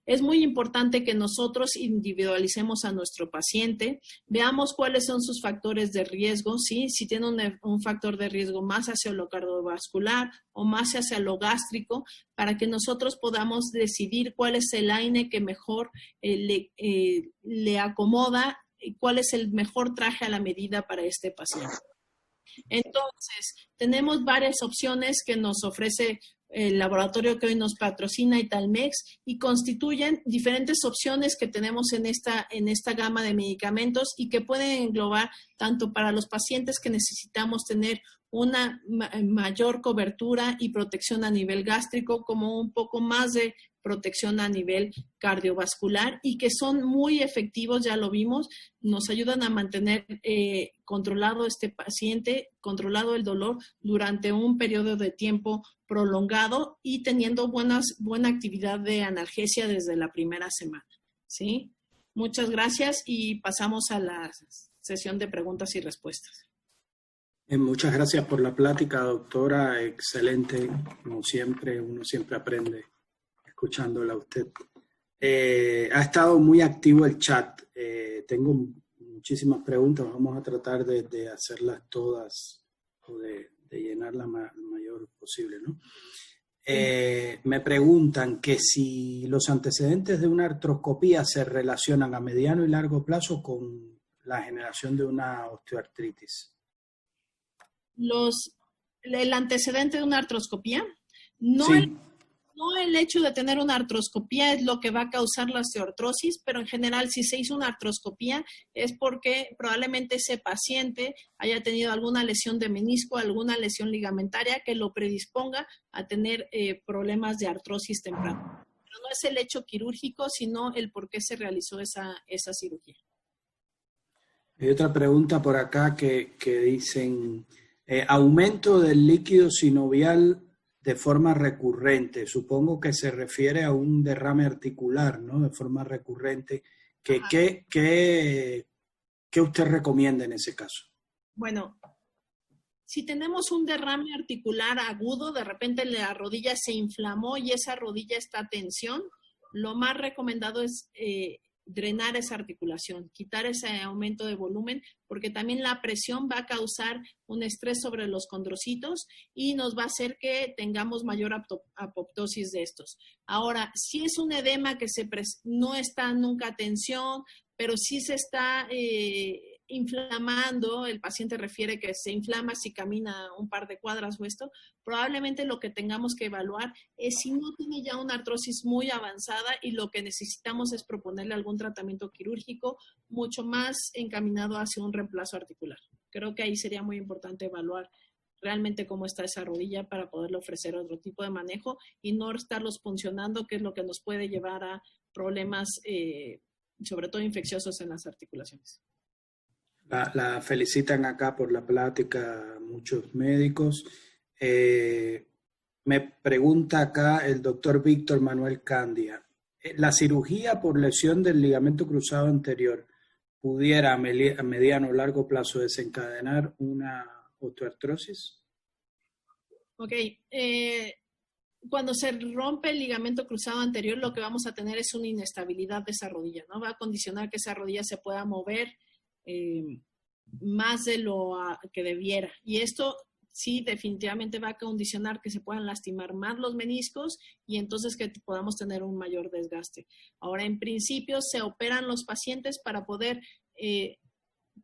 Es muy importante que nosotros individualicemos a nuestro paciente, veamos cuáles son sus factores de riesgo, ¿sí? Si tiene un factor de riesgo más hacia lo cardiovascular o más hacia lo gástrico, para que nosotros podamos decidir cuál es el AINE que mejor le acomoda y cuál es el mejor traje a la medida para este paciente. Entonces, tenemos varias opciones que nos ofrece el laboratorio que hoy nos patrocina, Italmex, y constituyen diferentes opciones que tenemos en esta gama de medicamentos y que pueden englobar tanto para los pacientes que necesitamos tener una mayor cobertura y protección a nivel gástrico, como un poco más de protección a nivel cardiovascular y que son muy efectivos, ya lo vimos, nos ayudan a mantener controlado este paciente, controlado el dolor durante un periodo de tiempo prolongado y teniendo buena actividad de analgesia desde la primera semana, ¿sí? Muchas gracias y pasamos a la sesión de preguntas y respuestas. Muchas gracias por la plática, doctora. Excelente, como siempre, uno siempre aprende escuchándola a usted. Ha estado muy activo el chat. Tengo muchísimas preguntas. Vamos a tratar de hacerlas todas o de llenar la mayor posible, ¿no? Me preguntan que si los antecedentes de una artroscopía se relacionan a mediano y largo plazo con la generación de una osteoartritis. El antecedente de una artroscopía, no el hecho de tener una artroscopía es lo que va a causar la osteoartrosis, pero en general si se hizo una artroscopía es porque probablemente ese paciente haya tenido alguna lesión de menisco, alguna lesión ligamentaria que lo predisponga a tener problemas de artrosis temprana. Pero no es el hecho quirúrgico, sino el por qué se realizó esa cirugía. Hay otra pregunta por acá que dicen, aumento del líquido sinovial de forma recurrente. Supongo que se refiere a un derrame articular, ¿no? De forma recurrente. ¿Qué usted recomienda en ese caso? Bueno, si tenemos un derrame articular agudo, de repente la rodilla se inflamó y esa rodilla está a tensión, lo más recomendado es drenar esa articulación, quitar ese aumento de volumen, porque también la presión va a causar un estrés sobre los condrocitos y nos va a hacer que tengamos mayor apoptosis de estos. Ahora, si es un edema que no está nunca a tensión, pero sí se está inflamando, el paciente refiere que se inflama si camina un par de cuadras o esto, probablemente lo que tengamos que evaluar es si no tiene ya una artrosis muy avanzada y lo que necesitamos es proponerle algún tratamiento quirúrgico mucho más encaminado hacia un reemplazo articular. Creo que ahí sería muy importante evaluar realmente cómo está esa rodilla para poderle ofrecer otro tipo de manejo y no estarlos puncionando, que es lo que nos puede llevar a problemas, sobre todo infecciosos en las articulaciones. La felicitan acá por la plática muchos médicos. Me pregunta acá el doctor Víctor Manuel Candia. ¿La cirugía por lesión del ligamento cruzado anterior pudiera a mediano o largo plazo desencadenar una osteoartrosis? Ok. Cuando se rompe el ligamento cruzado anterior, lo que vamos a tener es una inestabilidad de esa rodilla, ¿no? Va a condicionar que esa rodilla se pueda mover más de lo que debiera. Y esto sí definitivamente va a condicionar que se puedan lastimar más los meniscos y entonces que podamos tener un mayor desgaste. Ahora, en principio, se operan los pacientes para poder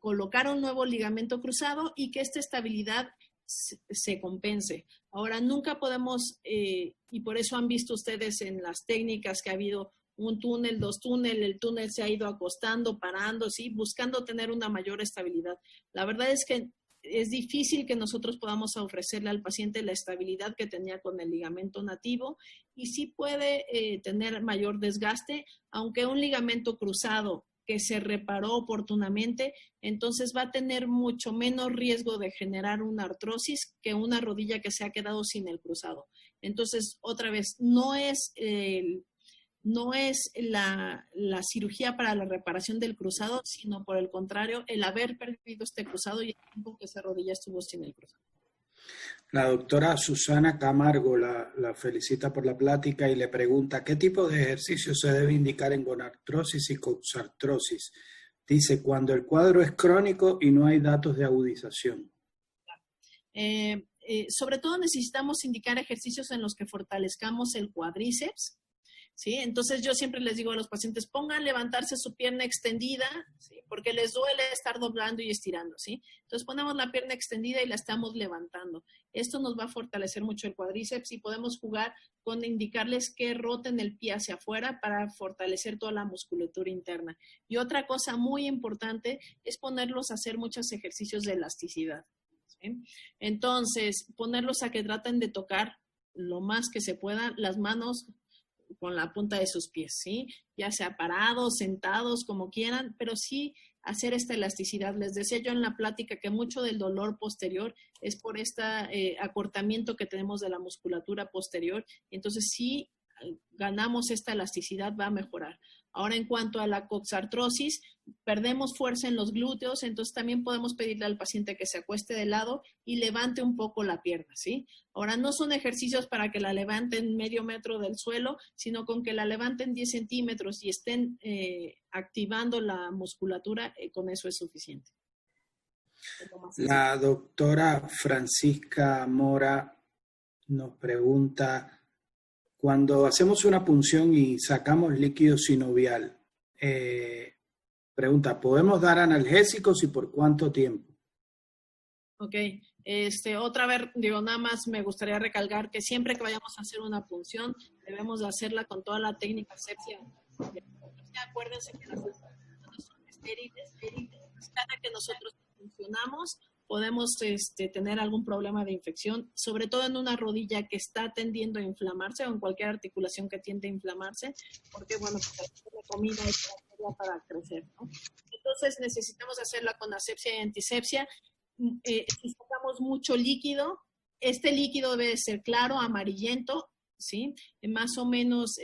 colocar un nuevo ligamento cruzado y que esta estabilidad se compense. Ahora, nunca podemos, y por eso han visto ustedes en las técnicas que ha habido un túnel, dos túneles, el túnel se ha ido acostando, parando, ¿sí? Buscando tener una mayor estabilidad. La verdad es que es difícil que nosotros podamos ofrecerle al paciente la estabilidad que tenía con el ligamento nativo y sí puede tener mayor desgaste, aunque un ligamento cruzado que se reparó oportunamente, entonces va a tener mucho menos riesgo de generar una artrosis que una rodilla que se ha quedado sin el cruzado. Entonces, otra vez, no es la cirugía para la reparación del cruzado, sino por el contrario, el haber perdido este cruzado y el tiempo que esa rodilla estuvo sin el cruzado. La doctora Susana Camargo la felicita por la plática y le pregunta ¿qué tipo de ejercicio se debe indicar en gonartrosis y coxartrosis? Dice, cuando el cuadro es crónico y no hay datos de agudización. Sobre todo necesitamos indicar ejercicios en los que fortalezcamos el cuádriceps, ¿sí? Entonces yo siempre les digo a los pacientes, pongan levantarse su pierna extendida, ¿sí? Porque les duele estar doblando y estirando, ¿sí? Entonces ponemos la pierna extendida y la estamos levantando. Esto nos va a fortalecer mucho el cuádriceps y podemos jugar con indicarles que roten el pie hacia afuera para fortalecer toda la musculatura interna. Y otra cosa muy importante es ponerlos a hacer muchos ejercicios de elasticidad, ¿sí? Entonces, ponerlos a que traten de tocar lo más que se puedan las manos con la punta de sus pies, ¿sí? Ya sea parados, sentados, como quieran, pero sí hacer esta elasticidad. Les decía yo en la plática que mucho del dolor posterior es por este acortamiento que tenemos de la musculatura posterior. Entonces, si ganamos esta elasticidad, va a mejorar. Ahora, en cuanto a la coxartrosis, perdemos fuerza en los glúteos, entonces también podemos pedirle al paciente que se acueste de lado y levante un poco la pierna, ¿sí? Ahora, no son ejercicios para que la levanten medio metro del suelo, sino con que la levanten 10 centímetros y estén activando la musculatura, con eso es suficiente. La doctora Francisca Mora nos pregunta, cuando hacemos una punción y sacamos líquido sinovial, pregunta, ¿podemos dar analgésicos y por cuánto tiempo? Ok, otra vez, digo, nada más me gustaría recalcar que siempre que vayamos a hacer una punción, debemos de hacerla con toda la técnica asepsia. Acuérdense que las punciones son estériles, cada que nosotros funcionamos, podemos tener algún problema de infección, sobre todo en una rodilla que está tendiendo a inflamarse o en cualquier articulación que tiende a inflamarse, porque, bueno, pues la comida es para crecer, ¿no? entonces necesitamos hacerla con asepsia y antisepsia. Si sacamos mucho líquido, este líquido debe ser claro, amarillento, ¿sí? Más o menos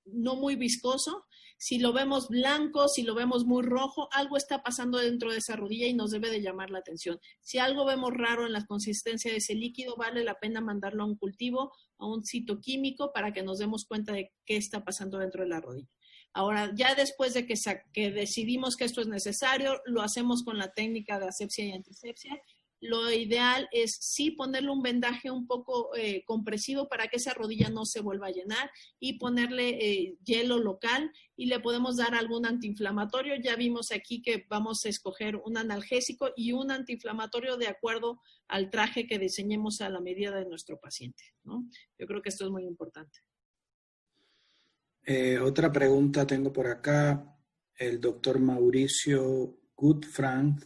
no muy viscoso. Si lo vemos blanco, si lo vemos muy rojo, algo está pasando dentro de esa rodilla y nos debe de llamar la atención. Si algo vemos raro en la consistencia de ese líquido, vale la pena mandarlo a un cultivo, a un citoquímico, para que nos demos cuenta de qué está pasando dentro de la rodilla. Ahora, ya después de que decidimos que esto es necesario, lo hacemos con la técnica de asepsia y antisepsia. Lo ideal es sí ponerle un vendaje un poco compresivo para que esa rodilla no se vuelva a llenar y ponerle hielo local y le podemos dar algún antiinflamatorio. Ya vimos aquí que vamos a escoger un analgésico y un antiinflamatorio de acuerdo al traje que diseñemos a la medida de nuestro paciente, ¿no? Yo creo que esto es muy importante. Otra pregunta tengo por acá. El doctor Mauricio Goodfrank.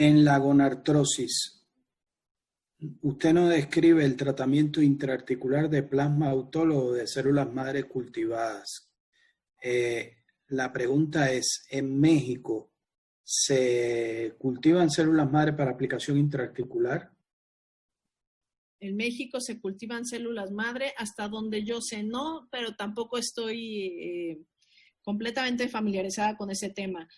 En la gonartrosis, usted nos describe el tratamiento intraarticular de plasma autólogo de células madre cultivadas. La pregunta es, ¿en México se cultivan células madre para aplicación intraarticular? En México se cultivan células madre, hasta donde yo sé no, pero tampoco estoy completamente familiarizada con ese tema.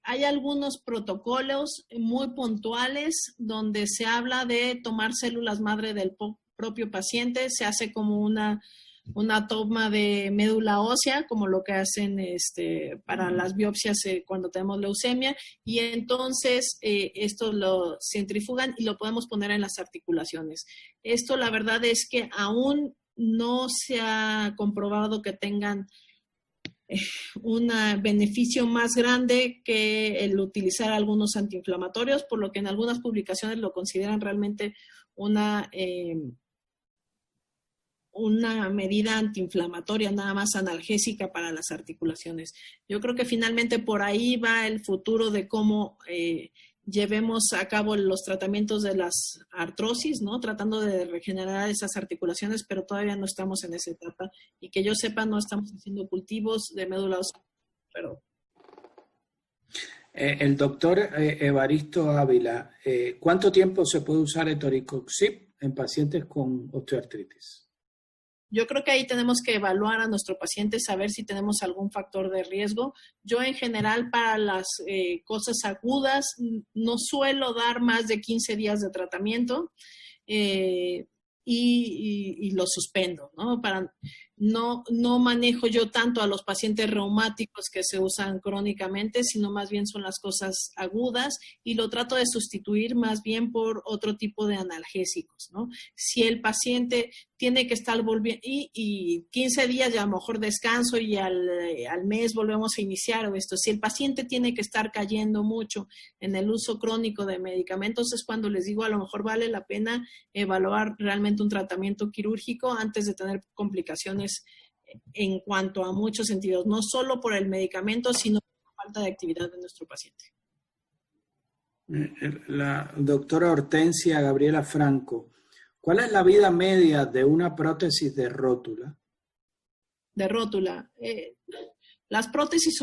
Hay algunos protocolos muy puntuales donde se habla de tomar células madre del propio paciente, se hace como una toma de médula ósea, como lo que hacen para las biopsias cuando tenemos leucemia, y entonces esto lo centrifugan y lo podemos poner en las articulaciones. Esto, la verdad es que aún no se ha comprobado que tengan un beneficio más grande que el utilizar algunos antiinflamatorios, por lo que en algunas publicaciones lo consideran realmente una medida antiinflamatoria, nada más analgésica para las articulaciones. Yo creo que finalmente por ahí va el futuro de cómo llevemos a cabo los tratamientos de las artrosis, ¿no? Tratando de regenerar esas articulaciones, pero todavía no estamos en esa etapa. Y que yo sepa, no estamos haciendo cultivos de médula ósea, pero... El doctor Evaristo Ávila, ¿cuánto tiempo se puede usar etoricoxib en pacientes con osteoartritis? Yo creo que ahí tenemos que evaluar a nuestro paciente, saber si tenemos algún factor de riesgo. Yo en general para las cosas agudas no suelo dar más de 15 días de tratamiento y lo suspendo, ¿no? No manejo yo tanto a los pacientes reumáticos que se usan crónicamente, sino más bien son las cosas agudas y lo trato de sustituir más bien por otro tipo de analgésicos, ¿no? Si el paciente tiene que estar volviendo y 15 días ya a lo mejor descanso y al mes volvemos a iniciar esto. Si el paciente tiene que estar cayendo mucho en el uso crónico de medicamentos, es cuando les digo a lo mejor vale la pena evaluar realmente un tratamiento quirúrgico antes de tener complicaciones en cuanto a muchos sentidos, no solo por el medicamento, sino por la falta de actividad de nuestro paciente. La doctora Hortensia Gabriela Franco, ¿cuál es la vida media de una prótesis de rótula? De rótula. Las prótesis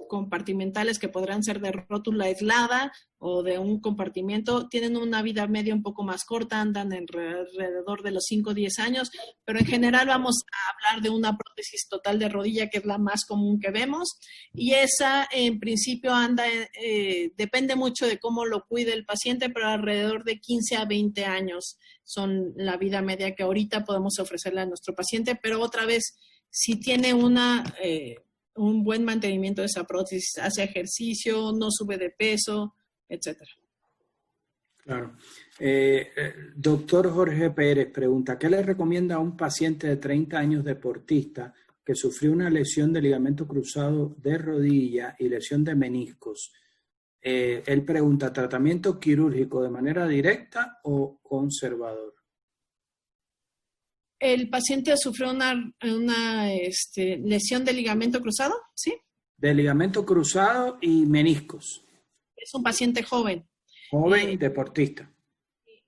compartimentales que podrán ser de rótula aislada o de un compartimento tienen una vida media un poco más corta, andan alrededor de los 5 o 10 años, pero en general vamos a hablar de una prótesis total de rodilla, que es la más común que vemos, y esa en principio depende mucho de cómo lo cuide el paciente, pero alrededor de 15 a 20 años son la vida media que ahorita podemos ofrecerle a nuestro paciente, pero otra vez, si tiene un buen mantenimiento de esa prótesis, hace ejercicio, no sube de peso, etcétera. Claro. Doctor Jorge Pérez pregunta, ¿qué le recomienda a un paciente de 30 años deportista que sufrió una lesión de ligamento cruzado de rodilla y lesión de meniscos? Él pregunta, ¿tratamiento quirúrgico de manera directa o conservador? El paciente sufrió una lesión de ligamento cruzado, ¿sí? De ligamento cruzado y meniscos. Es un paciente joven. Joven, deportista.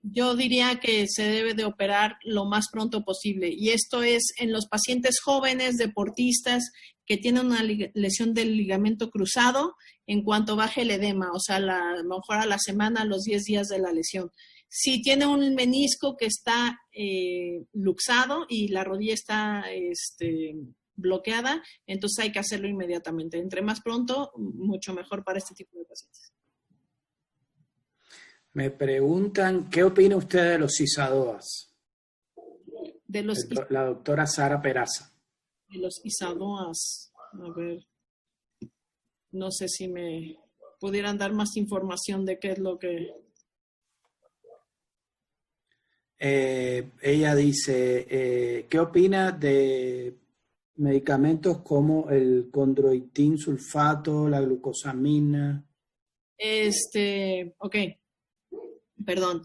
Yo diría que se debe de operar lo más pronto posible. Y esto es en los pacientes jóvenes, deportistas, que tiene una lesión del ligamento cruzado en cuanto baje el edema, o sea, a lo mejor a la semana, a los 10 días de la lesión. Si tiene un menisco que está luxado y la rodilla está bloqueada, entonces hay que hacerlo inmediatamente. Entre más pronto, mucho mejor para este tipo de pacientes. Me preguntan, ¿qué opina usted de los ISADOAS? La doctora Sara Peraza. De los ISADOAS. A ver, no sé si me pudieran dar más información de qué es lo que... Ella dice, ¿qué opina de medicamentos como el condroitin sulfato, la glucosamina? Ok, perdón.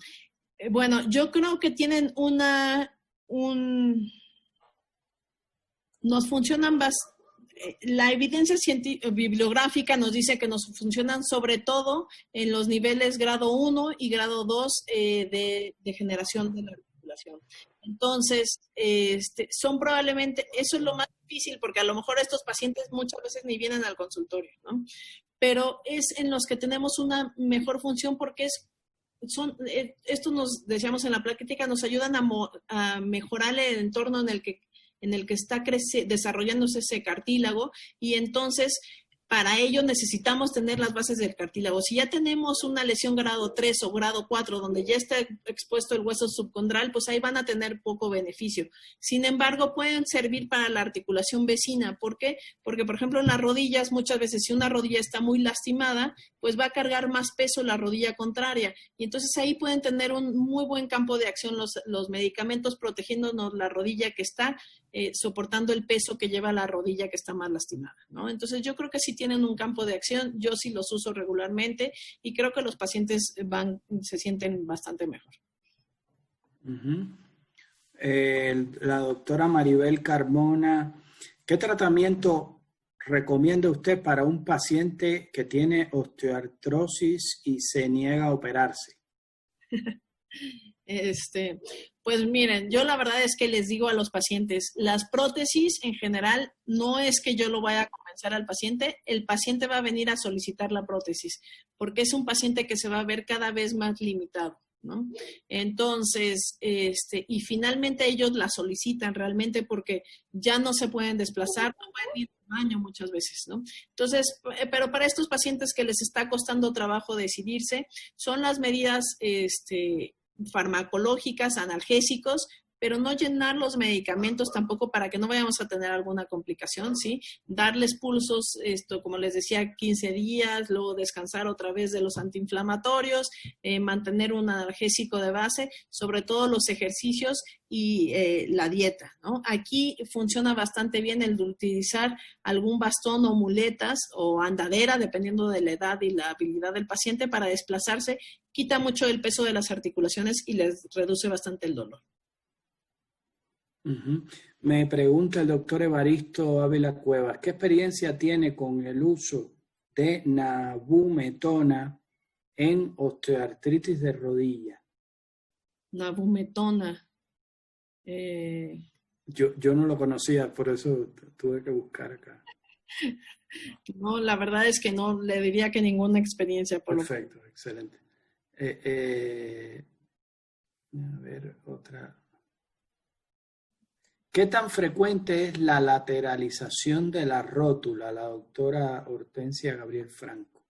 Bueno, yo creo que tienen nos funcionan la evidencia bibliográfica nos dice que nos funcionan sobre todo en los niveles grado 1 y grado 2 de degeneración de la articulación. Entonces, son probablemente, eso es lo más difícil porque a lo mejor estos pacientes muchas veces ni vienen al consultorio, ¿no? Pero es en los que tenemos una mejor función porque esto nos decíamos en la práctica, nos ayudan a mejorar el entorno en el que está desarrollándose ese cartílago y entonces para ello necesitamos tener las bases del cartílago. Si ya tenemos una lesión grado 3 o grado 4 donde ya está expuesto el hueso subcondral, pues ahí van a tener poco beneficio. Sin embargo, pueden servir para la articulación vecina. ¿Por qué? Porque, por ejemplo, en las rodillas, muchas veces si una rodilla está muy lastimada, pues va a cargar más peso la rodilla contraria. Y entonces ahí pueden tener un muy buen campo de acción los medicamentos protegiéndonos la rodilla que está soportando el peso que lleva la rodilla que está más lastimada, ¿no? Entonces yo creo que sí tienen un campo de acción, yo sí los uso regularmente y creo que los pacientes se sienten bastante mejor. La doctora Maribel Carmona, ¿qué tratamiento recomienda usted para un paciente que tiene osteoartrosis y se niega a operarse? Pues miren, yo la verdad es que les digo a los pacientes, las prótesis en general no es que yo lo vaya a convencer al paciente, el paciente va a venir a solicitar la prótesis, porque es un paciente que se va a ver cada vez más limitado, ¿no? Entonces, y finalmente ellos la solicitan realmente porque ya no se pueden desplazar, no pueden ir al baño muchas veces, ¿no? Entonces, pero para estos pacientes que les está costando trabajo decidirse, son las medidas, farmacológicas, analgésicos, pero no llenar los medicamentos tampoco para que no vayamos a tener alguna complicación, ¿sí? Darles pulsos, como les decía, 15 días, luego descansar otra vez de los antiinflamatorios, mantener un analgésico de base, sobre todo los ejercicios y la dieta, ¿no? Aquí funciona bastante bien el de utilizar algún bastón o muletas o andadera, dependiendo de la edad y la habilidad del paciente, para desplazarse, quita mucho el peso de las articulaciones y les reduce bastante el dolor. Me pregunta el doctor Evaristo Ávila Cuevas, ¿qué experiencia tiene con el uso de nabumetona en osteoartritis de rodilla? Nabumetona. Yo no lo conocía, por eso tuve que buscar acá. No, la verdad es que no, le diría que ninguna experiencia. Perfecto, excelente. A ver, otra. ¿Qué tan frecuente es la lateralización de la rótula? La doctora Hortensia Gabriel Franco.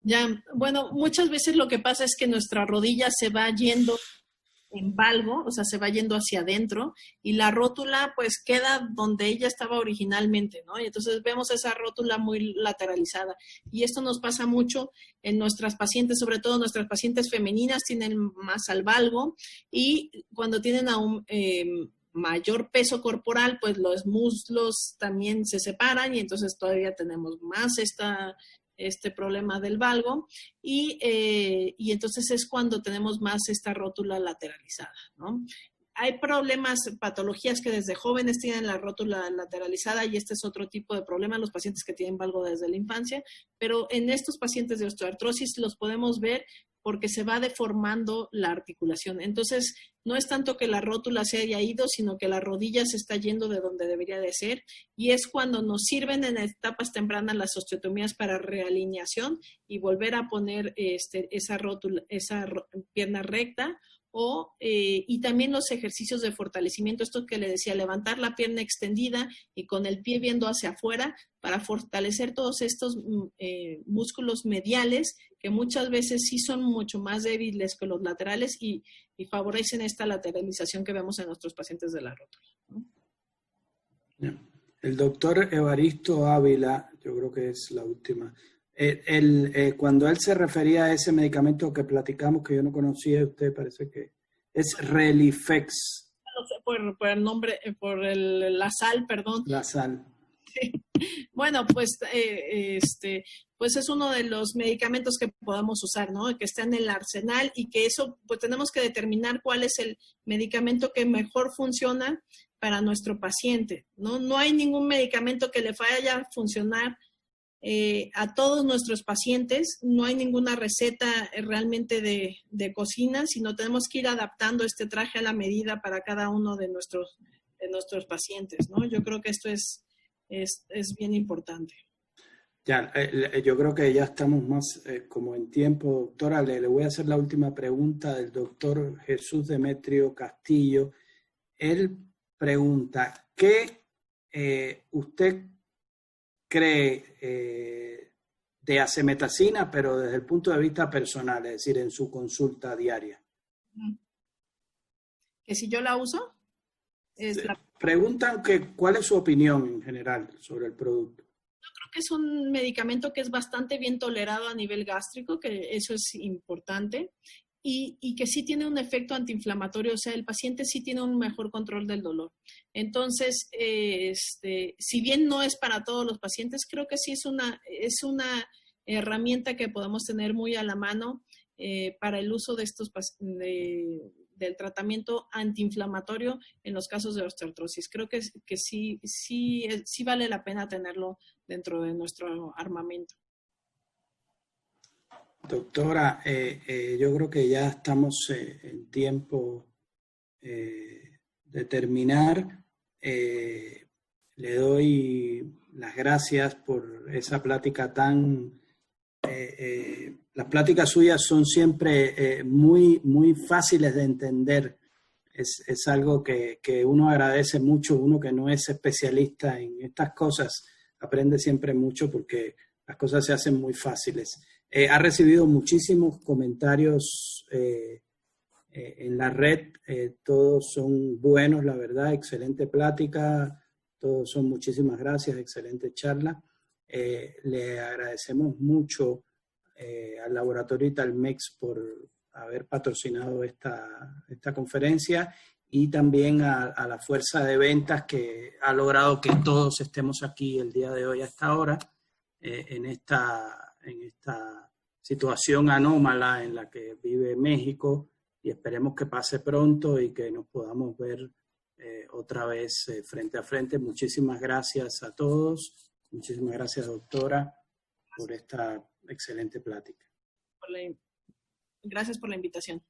Ya, bueno, muchas veces lo que pasa es que nuestra rodilla se va yendo en valgo, o sea, se va yendo hacia adentro y la rótula pues queda donde ella estaba originalmente, ¿no? Y entonces vemos esa rótula muy lateralizada. Y esto nos pasa mucho en nuestras pacientes, sobre todo nuestras pacientes femeninas tienen más al valgo y cuando tienen aún mayor peso corporal, pues los muslos también se separan y entonces todavía tenemos más este problema del valgo y entonces es cuando tenemos más esta rótula lateralizada, ¿no? Hay problemas, patologías que desde jóvenes tienen la rótula lateralizada y este es otro tipo de problema, los pacientes que tienen valgo desde la infancia, pero en estos pacientes de osteoartrosis los podemos ver porque se va deformando la articulación. Entonces, no es tanto que la rótula se haya ido, sino que la rodilla se está yendo de donde debería de ser, y es cuando nos sirven en etapas tempranas las osteotomías para realineación y volver a poner esa pierna recta, y también los ejercicios de fortalecimiento, esto que le decía, levantar la pierna extendida y con el pie viendo hacia afuera para fortalecer todos estos músculos mediales que muchas veces sí son mucho más débiles que los laterales y favorecen esta lateralización que vemos en nuestros pacientes de la rótula, ¿no? El doctor Evaristo Ávila, yo creo que es la última, cuando él se refería a ese medicamento que platicamos, que yo no conocía, usted parece que es Relifex. No sé, por el nombre, la sal, perdón. La sal. Sí. Bueno, pues es uno de los medicamentos que podamos usar, ¿no? Que está en el arsenal y que eso, pues tenemos que determinar cuál es el medicamento que mejor funciona para nuestro paciente, ¿no? No hay ningún medicamento que le vaya a funcionar a todos nuestros pacientes, no hay ninguna receta realmente de cocina, sino tenemos que ir adaptando este traje a la medida para cada uno de nuestros pacientes, ¿no? Yo creo que esto es bien importante. Ya, yo creo que ya estamos más como en tiempo, doctora. Le voy a hacer la última pregunta del doctor Jesús Demetrio Castillo. Él pregunta, ¿qué usted cree de acemetacina, pero desde el punto de vista personal, es decir, en su consulta diaria? ¿Que si yo la uso? Preguntan cuál es su opinión en general sobre el producto. Yo creo que es un medicamento que es bastante bien tolerado a nivel gástrico, que eso es importante, y que sí tiene un efecto antiinflamatorio, o sea, el paciente sí tiene un mejor control del dolor. Entonces, si bien no es para todos los pacientes, creo que sí es una herramienta que podemos tener muy a la mano para el uso de del tratamiento antiinflamatorio en los casos de osteoartrosis. Creo que sí vale la pena tenerlo dentro de nuestro armamento. Doctora, yo creo que ya estamos en tiempo de terminar. Le doy las gracias por esa plática tan... las pláticas suyas son siempre muy, muy fáciles de entender. Es algo que uno agradece mucho, uno que no es especialista en estas cosas, aprende siempre mucho porque las cosas se hacen muy fáciles. Ha recibido muchísimos comentarios en la red, todos son buenos, la verdad, excelente plática, todos son muchísimas gracias, excelente charla. Le agradecemos mucho al Laboratorio Italmex por haber patrocinado esta conferencia y también a la fuerza de ventas que ha logrado que todos estemos aquí el día de hoy a esta hora en esta situación anómala en la que vive México, y esperemos que pase pronto y que nos podamos ver otra vez frente a frente. Muchísimas gracias a todos. Muchísimas gracias, doctora, por esta excelente plática. Gracias por la invitación.